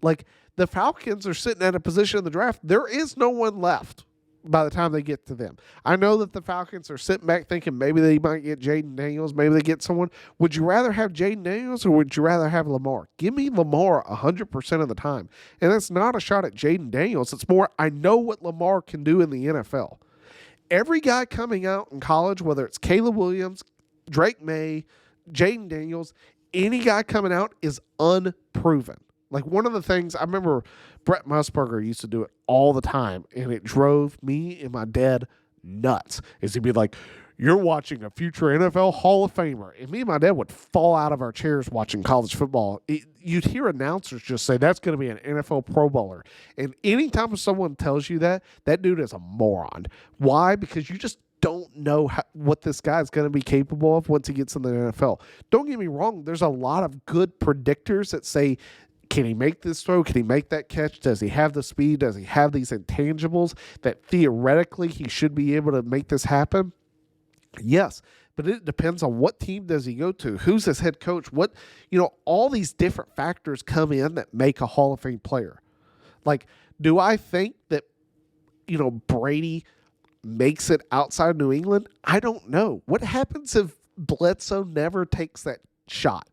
Like, the Falcons are sitting at a position in the draft. There is no one left by the time they get to them. I know that the Falcons are sitting back thinking maybe they might get Jaden Daniels, maybe they get someone. Would you rather have Jaden Daniels or would you rather have Lamar? Give me Lamar 100% of the time. And that's not a shot at Jaden Daniels. It's more, I know what Lamar can do in the NFL. Every guy coming out in college, whether it's Caleb Williams, Drake May, Jaden Daniels, any guy coming out is unproven. Like, one of the things, I remember Brett Musburger used to do it all the time, and it drove me and my dad nuts, is he'd be like, you're watching a future NFL Hall of Famer. And me and my dad would fall out of our chairs watching college football. You'd hear announcers just say, that's going to be an NFL Pro Bowler. And anytime someone tells you that, that dude is a moron. Why? Because you just don't know what this guy is going to be capable of once he gets in the NFL. Don't get me wrong. There's a lot of good predictors that say, can he make this throw? Can he make that catch? Does he have the speed? Does he have these intangibles that theoretically he should be able to make this happen? Yes, but it depends on what team does he go to, who's his head coach, all these different factors come in that make a Hall of Fame player. Like, do I think that, Brady makes it outside New England? I don't know. What happens if Bledsoe never takes that shot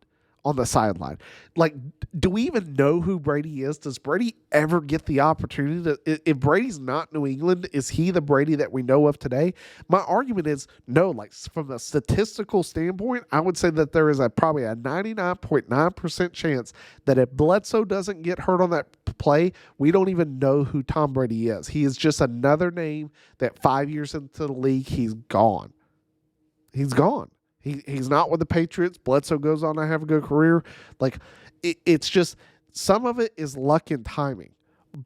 on the sideline? Like, do we even know who Brady is? Does Brady ever get the opportunity to, if Brady's not New England, is he the Brady that we know of today? My argument is no. Like, from a statistical standpoint, I would say that there is probably a 99.9% chance that if Bledsoe doesn't get hurt on that play, we don't even know who Tom Brady is. He is just another name that 5 years into the league, he's gone. He's gone. He's not with the Patriots. Bledsoe goes on to have a good career. Like, it's just, some of it is luck and timing.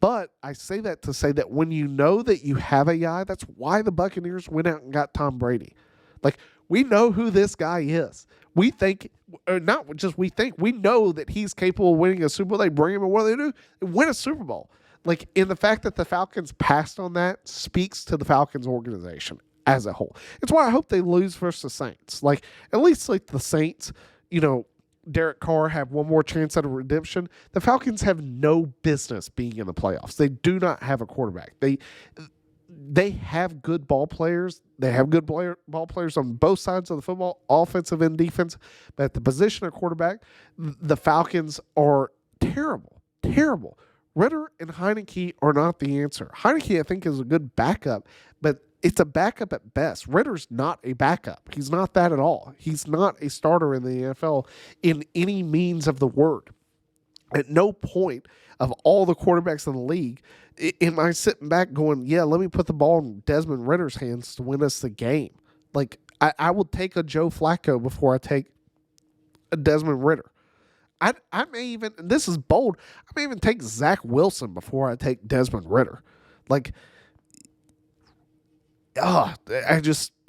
But I say that to say that when you know that you have a guy, that's why the Buccaneers went out and got Tom Brady. Like, We know who this guy is. We think, or not just we think, we know that he's capable of winning a Super Bowl. They bring him, and what do? They win a Super Bowl. Like, in the fact that the Falcons passed on that speaks to the Falcons organization as a whole. It's why I hope they lose versus the Saints. Like, at least like the Saints, Derek Carr have one more chance at a redemption. The Falcons have no business being in the playoffs. They do not have a quarterback. They have good ball players. They have good ball players on both sides of the football, offensive and defense. But at the position of quarterback, the Falcons are terrible, terrible. Ritter and Heineke are not the answer. Heineke, I think, is a good backup, but it's a backup at best. Ritter's not a backup. He's not that at all. He's not a starter in the NFL in any means of the word. At no point of all the quarterbacks in the league am I sitting back going, yeah, let me put the ball in Desmond Ritter's hands to win us the game. Like, I will take a Joe Flacco before I take a Desmond Ritter. I may even, and this is bold, I may even take Zach Wilson before I take Desmond Ritter. Like,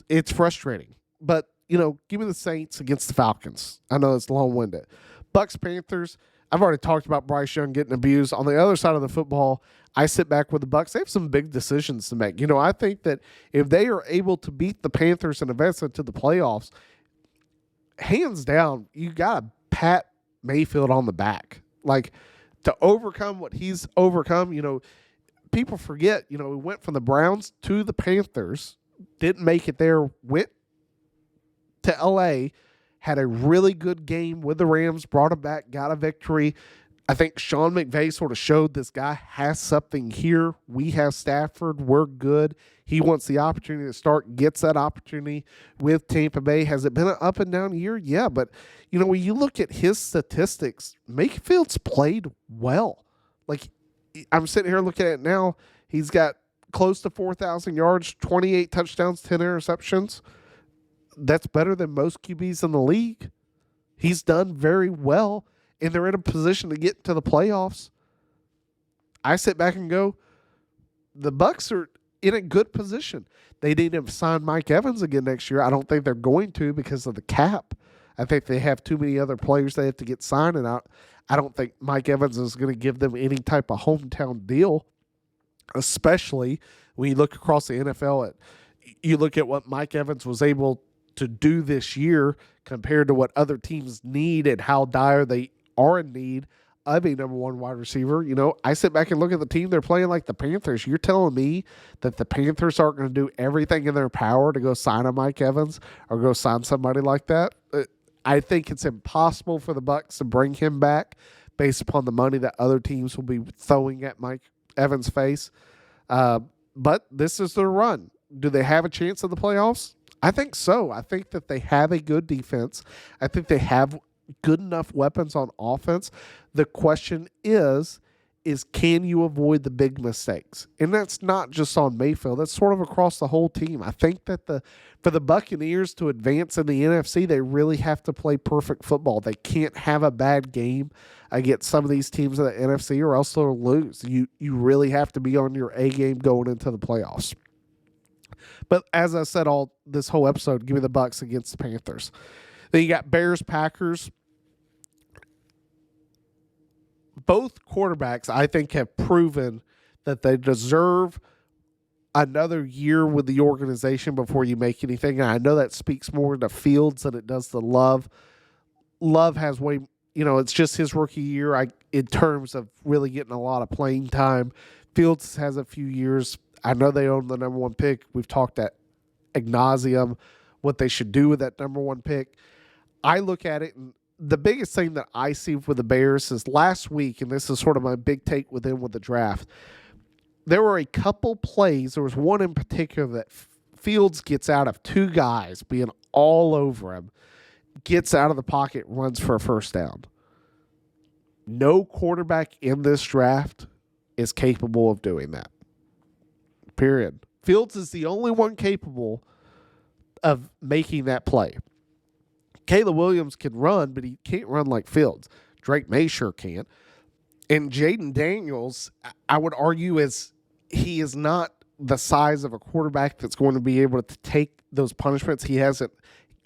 it's frustrating. But, give me the Saints against the Falcons. I know it's long-winded. Bucks, Panthers, I've already talked about Bryce Young getting abused. On the other side of the football, I sit back with the Bucks. They have some big decisions to make. I think that if they are able to beat the Panthers and advance into the playoffs, hands down, you got to pat Mayfield on the back. Like, to overcome what he's overcome, people forget, we went from the Browns to the Panthers, didn't make it there, went to L.A., had a really good game with the Rams, brought him back, got a victory. I think Sean McVay sort of showed this guy has something here. We have Stafford. We're good. He wants the opportunity to start, gets that opportunity with Tampa Bay. Has it been an up and down year? Yeah, but, when you look at his statistics, Mayfield's played well. Like, I'm sitting here looking at it now. He's got close to 4,000 yards, 28 touchdowns, 10 interceptions. That's better than most QBs in the league. He's done very well, and they're in a position to get to the playoffs. I sit back and go, the Bucs are in a good position. They need to sign Mike Evans again next year. I don't think they're going to because of the cap. I think they have too many other players they have to get signed, and I don't think Mike Evans is going to give them any type of hometown deal, especially when you look across the NFL. You look at what Mike Evans was able to do this year compared to what other teams need and how dire they are in need of a number one wide receiver. I sit back and look at the team they're playing like the Panthers. You're telling me that the Panthers aren't going to do everything in their power to go sign a Mike Evans or go sign somebody like that? I think it's impossible for the Bucs to bring him back based upon the money that other teams will be throwing at Mike Evans' face. But this is their run. Do they have a chance at the playoffs? I think so. I think that they have a good defense. I think they have good enough weapons on offense. The question is can you avoid the big mistakes? And that's not just on Mayfield. That's sort of across the whole team. I think that for the Buccaneers to advance in the NFC, they really have to play perfect football. They can't have a bad game against some of these teams in the NFC or else they'll lose. You really have to be on your A game going into the playoffs. But as I said all this whole episode, give me the Bucs against the Panthers. Then you got Bears, Packers. Both quarterbacks, I think, have proven that they deserve another year with the organization before you make anything. And I know that speaks more to Fields than it does to Love. Love has way, it's just his rookie year in terms of really getting a lot of playing time. Fields has a few years. I know they own the number one pick. We've talked at ad nauseum what they should do with that number one pick. I look at it, and the biggest thing that I see with the Bears is last week, and this is sort of my big take with them with the draft, there were a couple plays. There was one in particular that Fields gets out of two guys being all over him, gets out of the pocket, runs for a first down. No quarterback in this draft is capable of doing that. Period. Fields is the only one capable of making that play. Caleb Williams can run, but he can't run like Fields. Drake May sure can. And Jaden Daniels, I would argue, he is not the size of a quarterback that's going to be able to take those punishments. He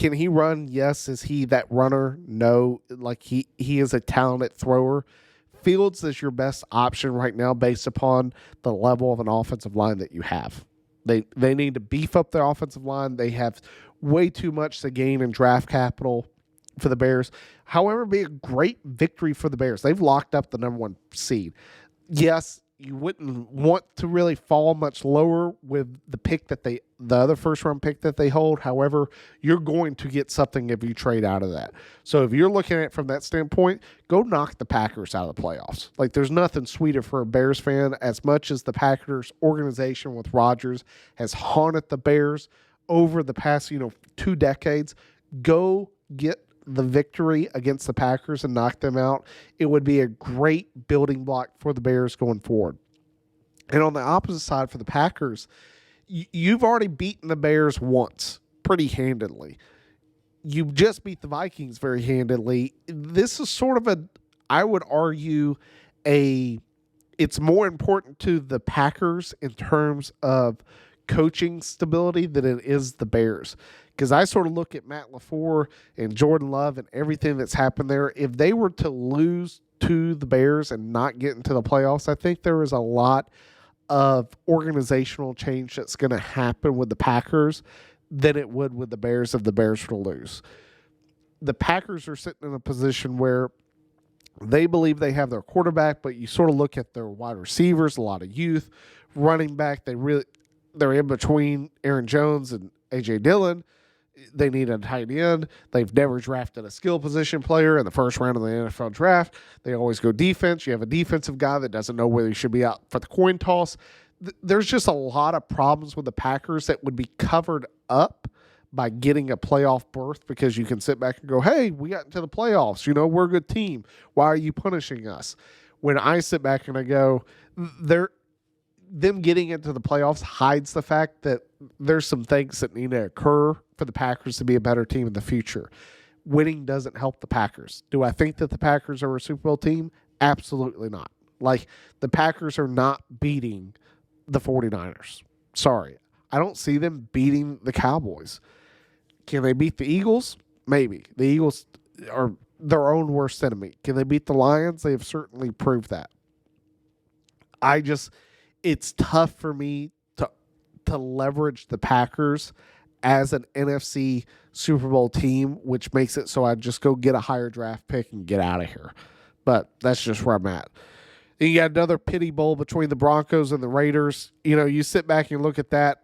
Can he run? Yes. Is he that runner? No. Like he is a talented thrower. Fields is your best option right now based upon the level of an offensive line that you have. They need to beef up their offensive line. They have way too much to gain in draft capital for the Bears. However, it'd be a great victory for the Bears. They've locked up the number 1 seed. Yes, you wouldn't want to really fall much lower with the other first round pick that they hold. However, you're going to get something if you trade out of that. So if you're looking at it from that standpoint, go knock the Packers out of the playoffs. Like, there's nothing sweeter for a Bears fan. As much as the Packers organization with Rodgers has haunted the Bears over the past 2 decades, go get the victory against the Packers and knock them out. It would be a great building block for the Bears going forward. And on the opposite side for the Packers, you've already beaten the Bears once pretty handedly. You just beat the Vikings very handedly. This is sort of I would argue, it's more important to the Packers in terms of coaching stability than it is the Bears. Because I sort of look at Matt LaFleur and Jordan Love and everything that's happened there. If they were to lose to the Bears and not get into the playoffs, I think there is a lot of organizational change that's going to happen with the Packers than it would with the Bears if the Bears were to lose. The Packers are sitting in a position where they believe they have their quarterback, but you sort of look at their wide receivers, a lot of youth, running back. They're in between Aaron Jones and A.J. Dillon. They need a tight end. They've never drafted a skill position player in the first round of the NFL draft. They always go defense. You have a defensive guy that doesn't know whether he should be out for the coin toss. There's just a lot of problems with the Packers that would be covered up by getting a playoff berth, because you can sit back and go, hey, we got into the playoffs. We're a good team. Why are you punishing us? When I sit back and I go, them getting into the playoffs hides the fact that there's some things that need to occur for the Packers to be a better team in the future. Winning doesn't help the Packers. Do I think that the Packers are a Super Bowl team? Absolutely not. Like, the Packers are not beating the 49ers. Sorry. I don't see them beating the Cowboys. Can they beat the Eagles? Maybe. The Eagles are their own worst enemy. Can they beat the Lions? They have certainly proved that. It's tough for me to leverage the Packers as an NFC Super Bowl team, which makes it so I just go get a higher draft pick and get out of here. But that's just where I'm at. And you got another pity bowl between the Broncos and the Raiders. You sit back and look at that.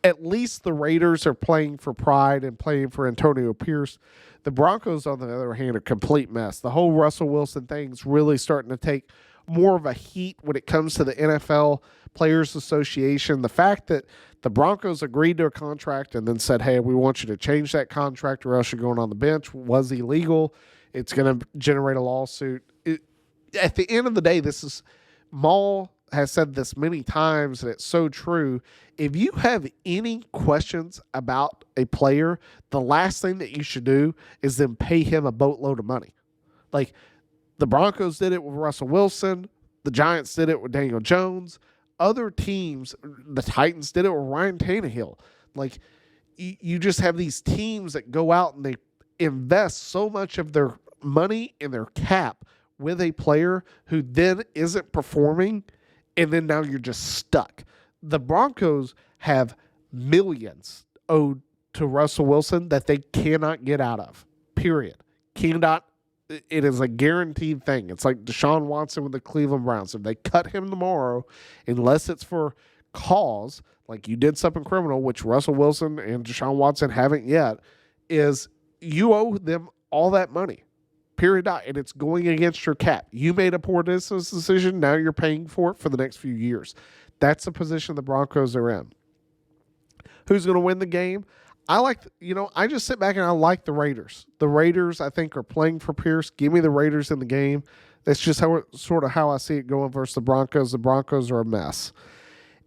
At least the Raiders are playing for pride and playing for Antonio Pierce. The Broncos, on the other hand, are a complete mess. The whole Russell Wilson thing's really starting to take more of a heat when it comes to the NFL Players Association. The fact that the Broncos agreed to a contract and then said, hey, we want you to change that contract or else you're going on the bench, was illegal. It's going to generate a lawsuit. At the end of the day, Maul has said this many times, and it's so true. If you have any questions about a player, the last thing that you should do is then pay him a boatload of money. Like, the Broncos did it with Russell Wilson. The Giants did it with Daniel Jones. Other teams, the Titans did it with Ryan Tannehill. Like, you just have these teams that go out and they invest so much of their money and their cap with a player who then isn't performing, and then now you're just stuck. The Broncos have millions owed to Russell Wilson that they cannot get out of, period. Cannot. It is a guaranteed thing. It's like Deshaun Watson with the Cleveland Browns. If they cut him tomorrow, unless it's for cause, like you did something criminal, which Russell Wilson and Deshaun Watson haven't yet, is you owe them all that money. Period. And it's going against your cap. You made a poor business decision. Now you're paying for it for the next few years. That's the position the Broncos are in. Who's going to win the game? I just sit back and I like the Raiders. The Raiders, I think, are playing for Pierce. Give me the Raiders in the game. That's just how I see it going versus the Broncos. The Broncos are a mess.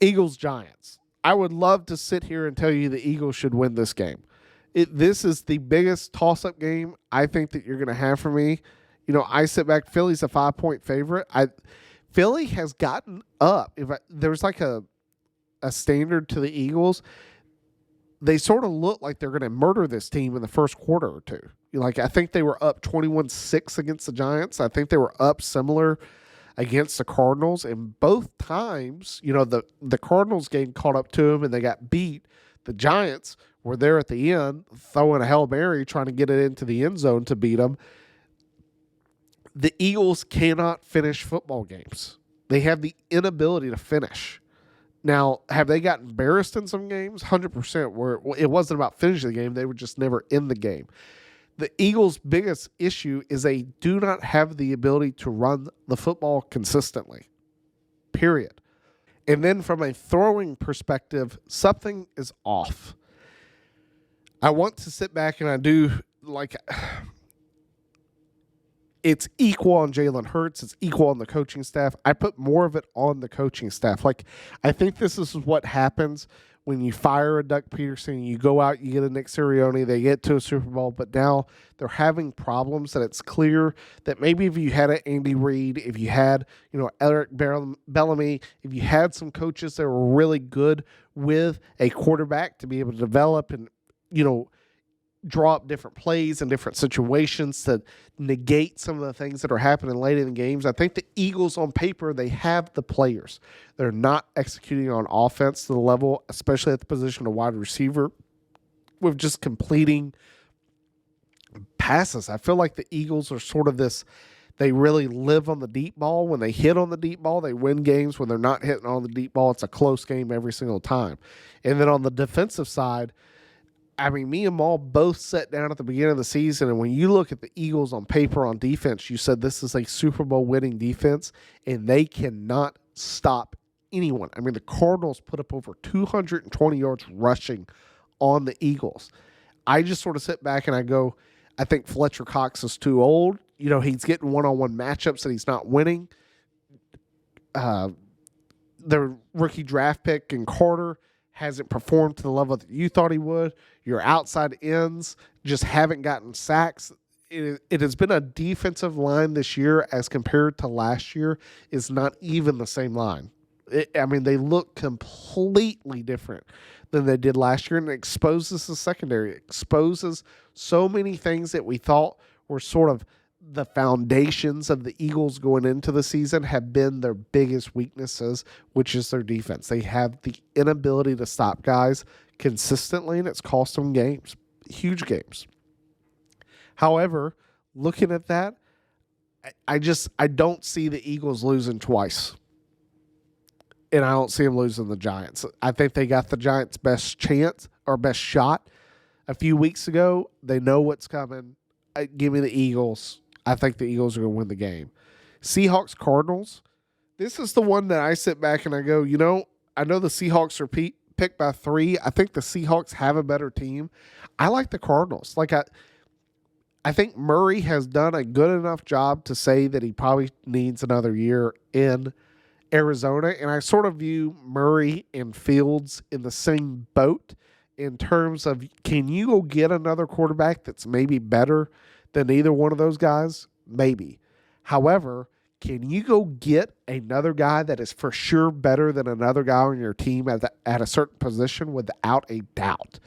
Eagles, Giants. I would love to sit here and tell you the Eagles should win this game. This is the biggest toss-up game I think that you're going to have for me. I sit back. Philly's a 5-point favorite. Philly has gotten up. There's like a standard to the Eagles. they sort of look like they're going to murder this team in the first quarter or two. Like, I think they were up 21-6 against the Giants. I think they were up similar against the Cardinals. And both times, the Cardinals game caught up to them and they got beat. The Giants were there at the end, throwing a Hail Mary, trying to get it into the end zone to beat them. The Eagles cannot finish football games. They have the inability to finish. Now, have they got embarrassed in some games? 100%. Where it wasn't about finishing the game. They were just never in the game. The Eagles' biggest issue is they do not have the ability to run the football consistently, period. And then from a throwing perspective, something is off. I want to sit back and I do, like, it's equal on Jalen Hurts. It's equal on the coaching staff. I put more of it on the coaching staff. Like, I think this is what happens when you fire a Doug Peterson, you go out, you get a Nick Sirianni, they get to a Super Bowl, but now they're having problems that it's clear that maybe if you had an Andy Reid, if you had, Eric Bellamy, if you had some coaches that were really good with a quarterback to be able to develop and, draw up different plays and different situations to negate some of the things that are happening late in the games. I think the Eagles on paper, they have the players. They're not executing on offense to the level, especially at the position of wide receiver, with just completing passes. I feel like the Eagles are sort of this, they really live on the deep ball. When they hit on the deep ball, they win games. When they're not hitting on the deep ball, it's a close game every single time. And then on the defensive side, I mean, me and Maul both sat down at the beginning of the season, and when you look at the Eagles on paper on defense, you said this is a Super Bowl winning defense, and they cannot stop anyone. I mean, the Cardinals put up over 220 yards rushing on the Eagles. I just sort of sit back and I go, I think Fletcher Cox is too old. He's getting one-on-one matchups that he's not winning. The rookie draft pick in Carter hasn't performed to the level that you thought he would. Your outside ends just haven't gotten sacks. It has been a defensive line this year as compared to last year is not even the same line. They look completely different than they did last year, and it exposes the secondary. It exposes so many things that we thought were sort of the foundations of the Eagles going into the season have been their biggest weaknesses, which is their defense. They have the inability to stop guys consistently, and it's cost them games, huge games. However, looking at that, I don't see the Eagles losing twice. And I don't see them losing the Giants. I think they got the Giants' best chance or best shot a few weeks ago. They know what's coming. Give me the Eagles. I think the Eagles are going to win the game. Seahawks, Cardinals. This is the one that I sit back and I go, I know the Seahawks are picked by 3. I think the Seahawks have a better team. I like the Cardinals. I think Murray has done a good enough job to say that he probably needs another year in Arizona. And I sort of view Murray and Fields in the same boat in terms of, can you go get another quarterback that's maybe better than either one of those guys? Maybe. However, can you go get another guy that is for sure better than another guy on your team at a certain position? Without a doubt.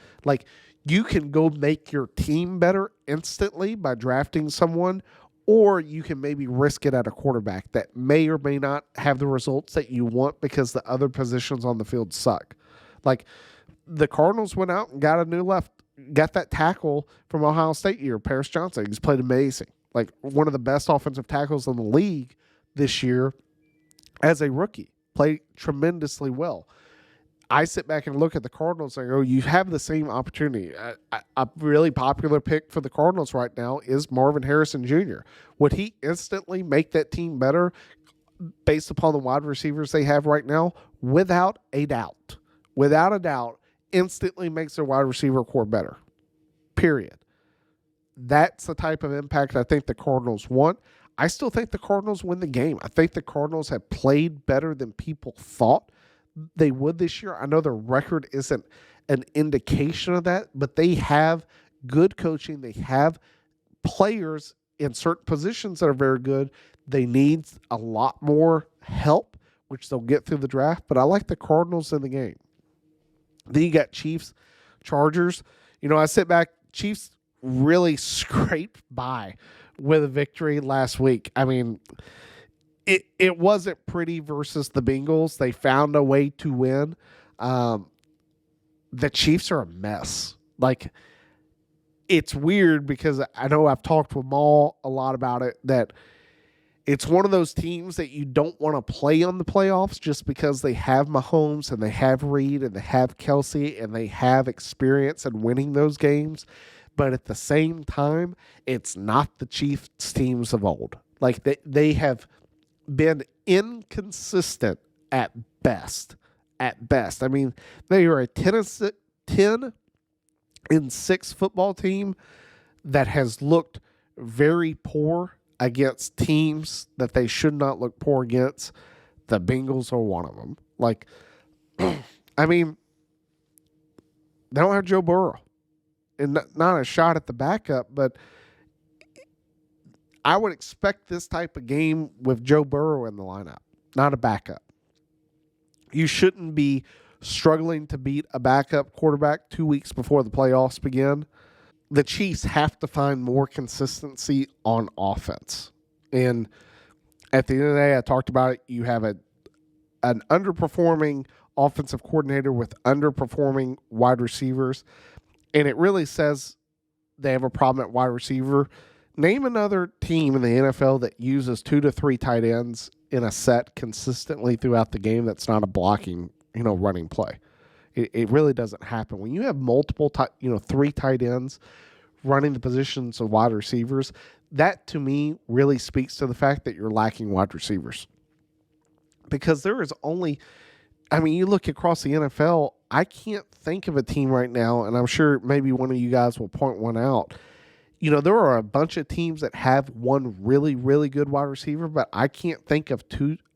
You can go make your team better instantly by drafting someone, or you can maybe risk it at a quarterback that may or may not have the results that you want because the other positions on the field suck. The Cardinals went out and got that tackle from Ohio State year, Paris Johnson. He's played amazing. One of the best offensive tackles in the league this year as a rookie. Played tremendously well. I sit back and look at the Cardinals and go, you have the same opportunity. A really popular pick for the Cardinals right now is Marvin Harrison Jr. Would he instantly make that team better based upon the wide receivers they have right now? Without a doubt. Without a doubt, instantly makes their wide receiver core better. Period. That's the type of impact I think the Cardinals want. I still think the Cardinals win the game. I think the Cardinals have played better than people thought they would this year. I know their record isn't an indication of that, but they have good coaching. They have players in certain positions that are very good. They need a lot more help, which they'll get through the draft, but I like the Cardinals in the game. Then you got Chiefs, Chargers. I sit back, Chiefs really scraped by with a victory last week. I mean, it wasn't pretty versus the Bengals. They found a way to win. The Chiefs are a mess. Like, it's weird because I know I've talked with Maul a lot about it, that it's one of those teams that you don't want to play on the playoffs just because they have Mahomes and they have Reed and they have Kelsey and they have experience in winning those games. But at the same time, it's not the Chiefs teams of old. Like, they have been inconsistent at best. At best. I mean, they are a 10-6 football team that has looked very poor against teams that they should not look poor against. The Bengals are one of them. Like, I mean, they don't have Joe Burrow. And not a shot at the backup, but I would expect this type of game with Joe Burrow in the lineup, not a backup. You shouldn't be struggling to beat a backup quarterback 2 weeks before the playoffs begin. The Chiefs have to find more consistency on offense. And at the end of the day, I talked about it. You have an underperforming offensive coordinator with underperforming wide receivers. And it really says they have a problem at wide receiver. Name another team in the NFL that uses 2 to 3 tight ends in a set consistently throughout the game that's not a blocking, running play. It really doesn't happen. When you have multiple, 3 tight ends running the positions of wide receivers, that to me really speaks to the fact that you're lacking wide receivers. Because there is only, you look across the NFL, I can't think of a team right now, and I'm sure maybe one of you guys will point one out. There are a bunch of teams that have one really, really good wide receiver, but I can't think of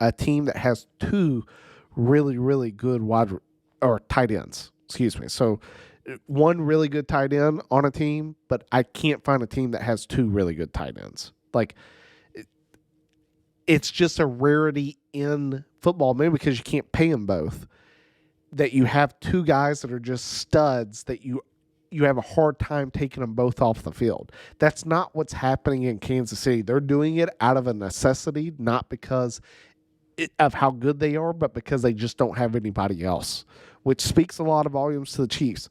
a team that has 2 really, really good tight ends. Excuse me. So one really good tight end on a team, but I can't find a team that has 2 really good tight ends. Like, it's just a rarity in football, maybe because you can't pay them both, that you have 2 guys that are just studs that you have a hard time taking them both off the field. That's not what's happening in Kansas City. They're doing it out of a necessity, not because of how good they are, but because they just don't have anybody else, which speaks a lot of volumes to the Chiefs.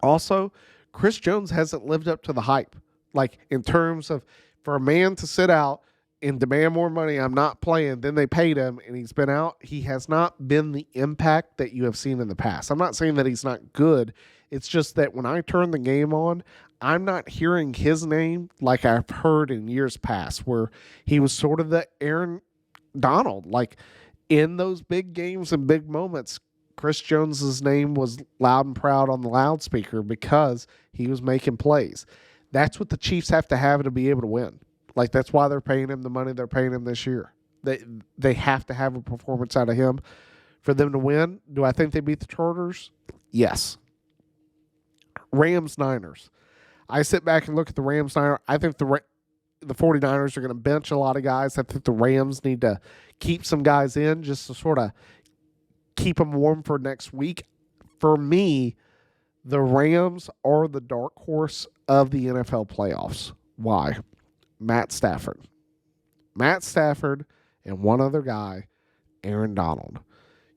Also, Chris Jones hasn't lived up to the hype. Like, in terms of, for a man to sit out and demand more money, I'm not playing, then they paid him and he's been out, he has not been the impact that you have seen in the past. I'm not saying that he's not good. It's just that when I turn the game on, I'm not hearing his name like I've heard in years past, where he was sort of the Aaron Donald. Like, in those big games and big moments, Chris Jones's name was loud and proud on the loudspeaker because he was making plays. That's what the Chiefs have to have to be able to win. Like, that's why they're paying him the money they're paying him this year. They have to have a performance out of him for them to win. Do I think they beat the Chargers? Yes. Rams-Niners. I sit back and look at the Rams-Niners. I think the 49ers are going to bench a lot of guys. I think the Rams need to keep some guys in just to sort of keep them warm for next week. For me, the Rams are the dark horse of the NFL playoffs. Why? Matt Stafford. Matt Stafford and one other guy, Aaron Donald.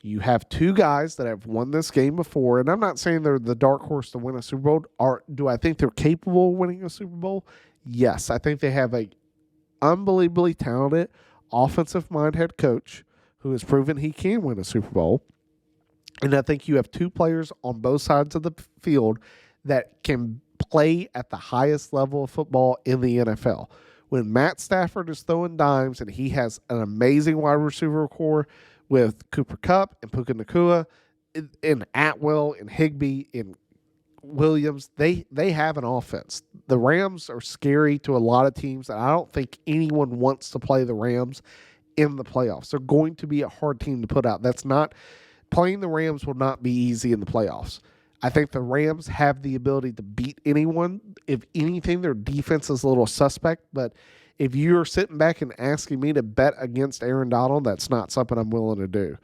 You have 2 guys that have won this game before, and I'm not saying they're the dark horse to win a Super Bowl. Do I think they're capable of winning a Super Bowl? Yes. I think they have a unbelievably talented offensive mind head coach who has proven he can win a Super Bowl. And I think you have 2 players on both sides of the field that can play at the highest level of football in the NFL. When Matt Stafford is throwing dimes and he has an amazing wide receiver core with Cooper Kupp and Puka Nacua and Atwell and Higbee and Williams, they have an offense. The Rams are scary to a lot of teams, and I don't think anyone wants to play the Rams in the playoffs. They're going to be a hard team to put out. Playing the Rams will not be easy in the playoffs. I think the Rams have the ability to beat anyone. If anything, their defense is a little suspect, but if you're sitting back and asking me to bet against Aaron Donald, that's not something I'm willing to do.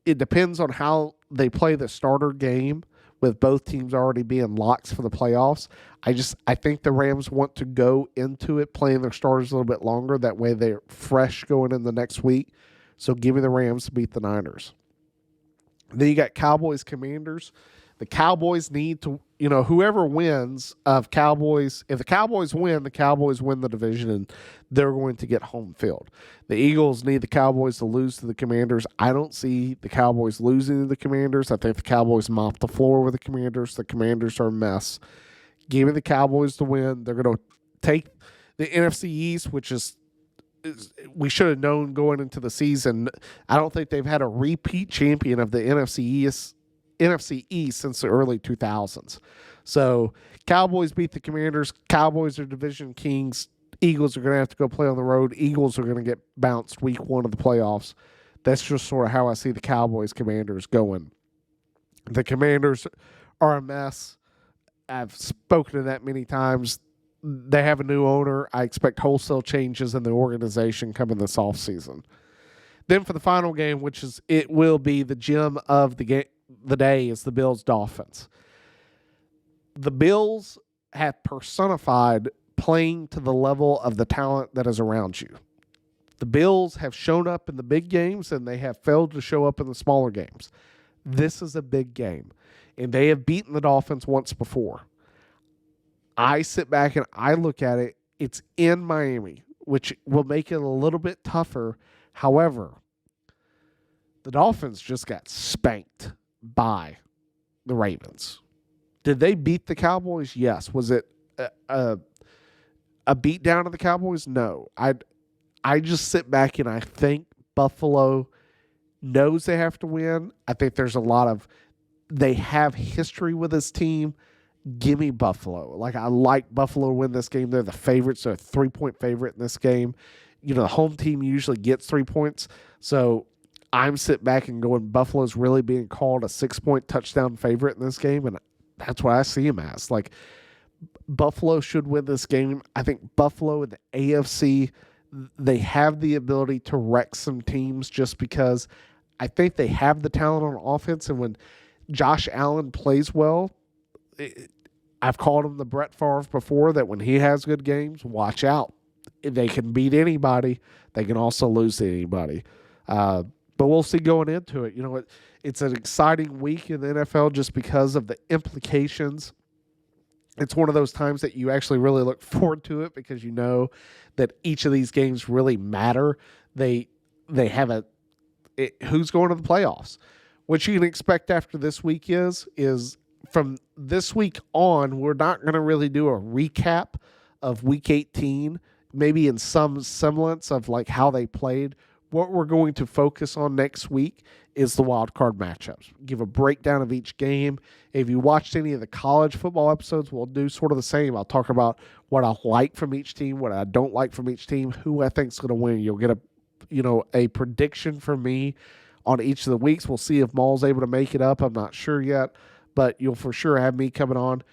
It depends on how they play the starter game with both teams already being locks for the playoffs. I think the Rams want to go into it playing their starters a little bit longer. That way they're fresh going in the next week. So give me the Rams to beat the Niners. Then you got Cowboys, Commanders. The Cowboys need to, whoever wins of Cowboys, if the Cowboys win the division and they're going to get home field. The Eagles need the Cowboys to lose to the Commanders. I don't see the Cowboys losing to the Commanders. I think the Cowboys mop the floor with the Commanders. The Commanders are a mess. Give me the Cowboys to win. They're going to take the NFC East, which is we should have known going into the season. I don't think they've had a repeat champion of the NFC East since the early 2000s. So Cowboys beat the Commanders. Cowboys are division kings. Eagles are going to have to go play on the road. Eagles are going to get bounced week 1 of the playoffs. That's just sort of how I see the Cowboys Commanders going. The Commanders are a mess. I've spoken to that many times. They have a new owner. I expect wholesale changes in the organization coming this offseason. Then for the final game, it will be the gem of the day, is the Bills-Dolphins. The Bills have personified playing to the level of the talent that is around you. The Bills have shown up in the big games, and they have failed to show up in the smaller games. This is a big game, and they have beaten the Dolphins once before. I sit back and I look at it. It's in Miami, which will make it a little bit tougher. However, the Dolphins just got spanked by the Ravens. Did they beat the Cowboys? Yes. Was it a beat down of the Cowboys? No. I just sit back and I think Buffalo knows they have to win. I think there's they have history with this team. Give me Buffalo. I like Buffalo to win this game. They're the favorites. They're a 3-point favorite in this game. The home team usually gets 3 points. So I'm sitting back and going, Buffalo's really being called a 6-point touchdown favorite in this game. And that's what I see him as. Buffalo should win this game. I think Buffalo in the AFC, they have the ability to wreck some teams just because I think they have the talent on offense. And when Josh Allen plays well, I've called him the Brett Favre before, that when he has good games, watch out. They can beat anybody. They can also lose to anybody. But we'll see going into it. It's an exciting week in the NFL just because of the implications. It's one of those times that you actually really look forward to it because you know that each of these games really matter. They have who's going to the playoffs. What you can expect after this week is from this week on, we're not going to really do a recap of Week 18, maybe in some semblance of how they played. What we're going to focus on next week is the wild card matchups. Give a breakdown of each game. If you watched any of the college football episodes, we'll do sort of the same. I'll talk about what I like from each team, what I don't like from each team, who I think is going to win. You'll get a prediction from me on each of the weeks. We'll see if Maul's able to make it up. I'm not sure yet. But you'll for sure have me coming on.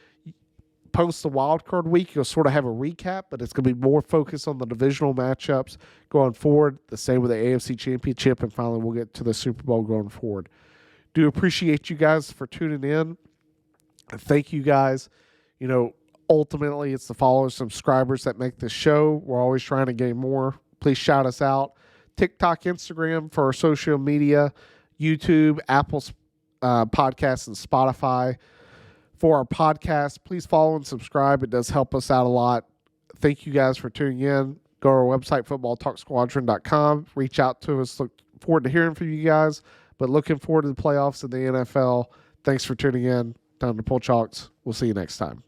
Post the wild card week, you'll sort of have a recap, but it's going to be more focused on the divisional matchups going forward. The same with the AFC Championship, and finally we'll get to the Super Bowl going forward. Do appreciate you guys for tuning in. Thank you guys. Ultimately it's the followers, subscribers that make this show. We're always trying to gain more. Please shout us out. TikTok, Instagram for our social media, YouTube, Apple Podcasts, and Spotify for our podcast. Please follow and subscribe. It does help us out a lot. Thank you guys for tuning in. Go to our website, footballtalksquadron.com. Reach out to us. Look forward to hearing from you guys, but looking forward to the playoffs in the NFL. Thanks for tuning in. Time to pull chalks. We'll see you next time.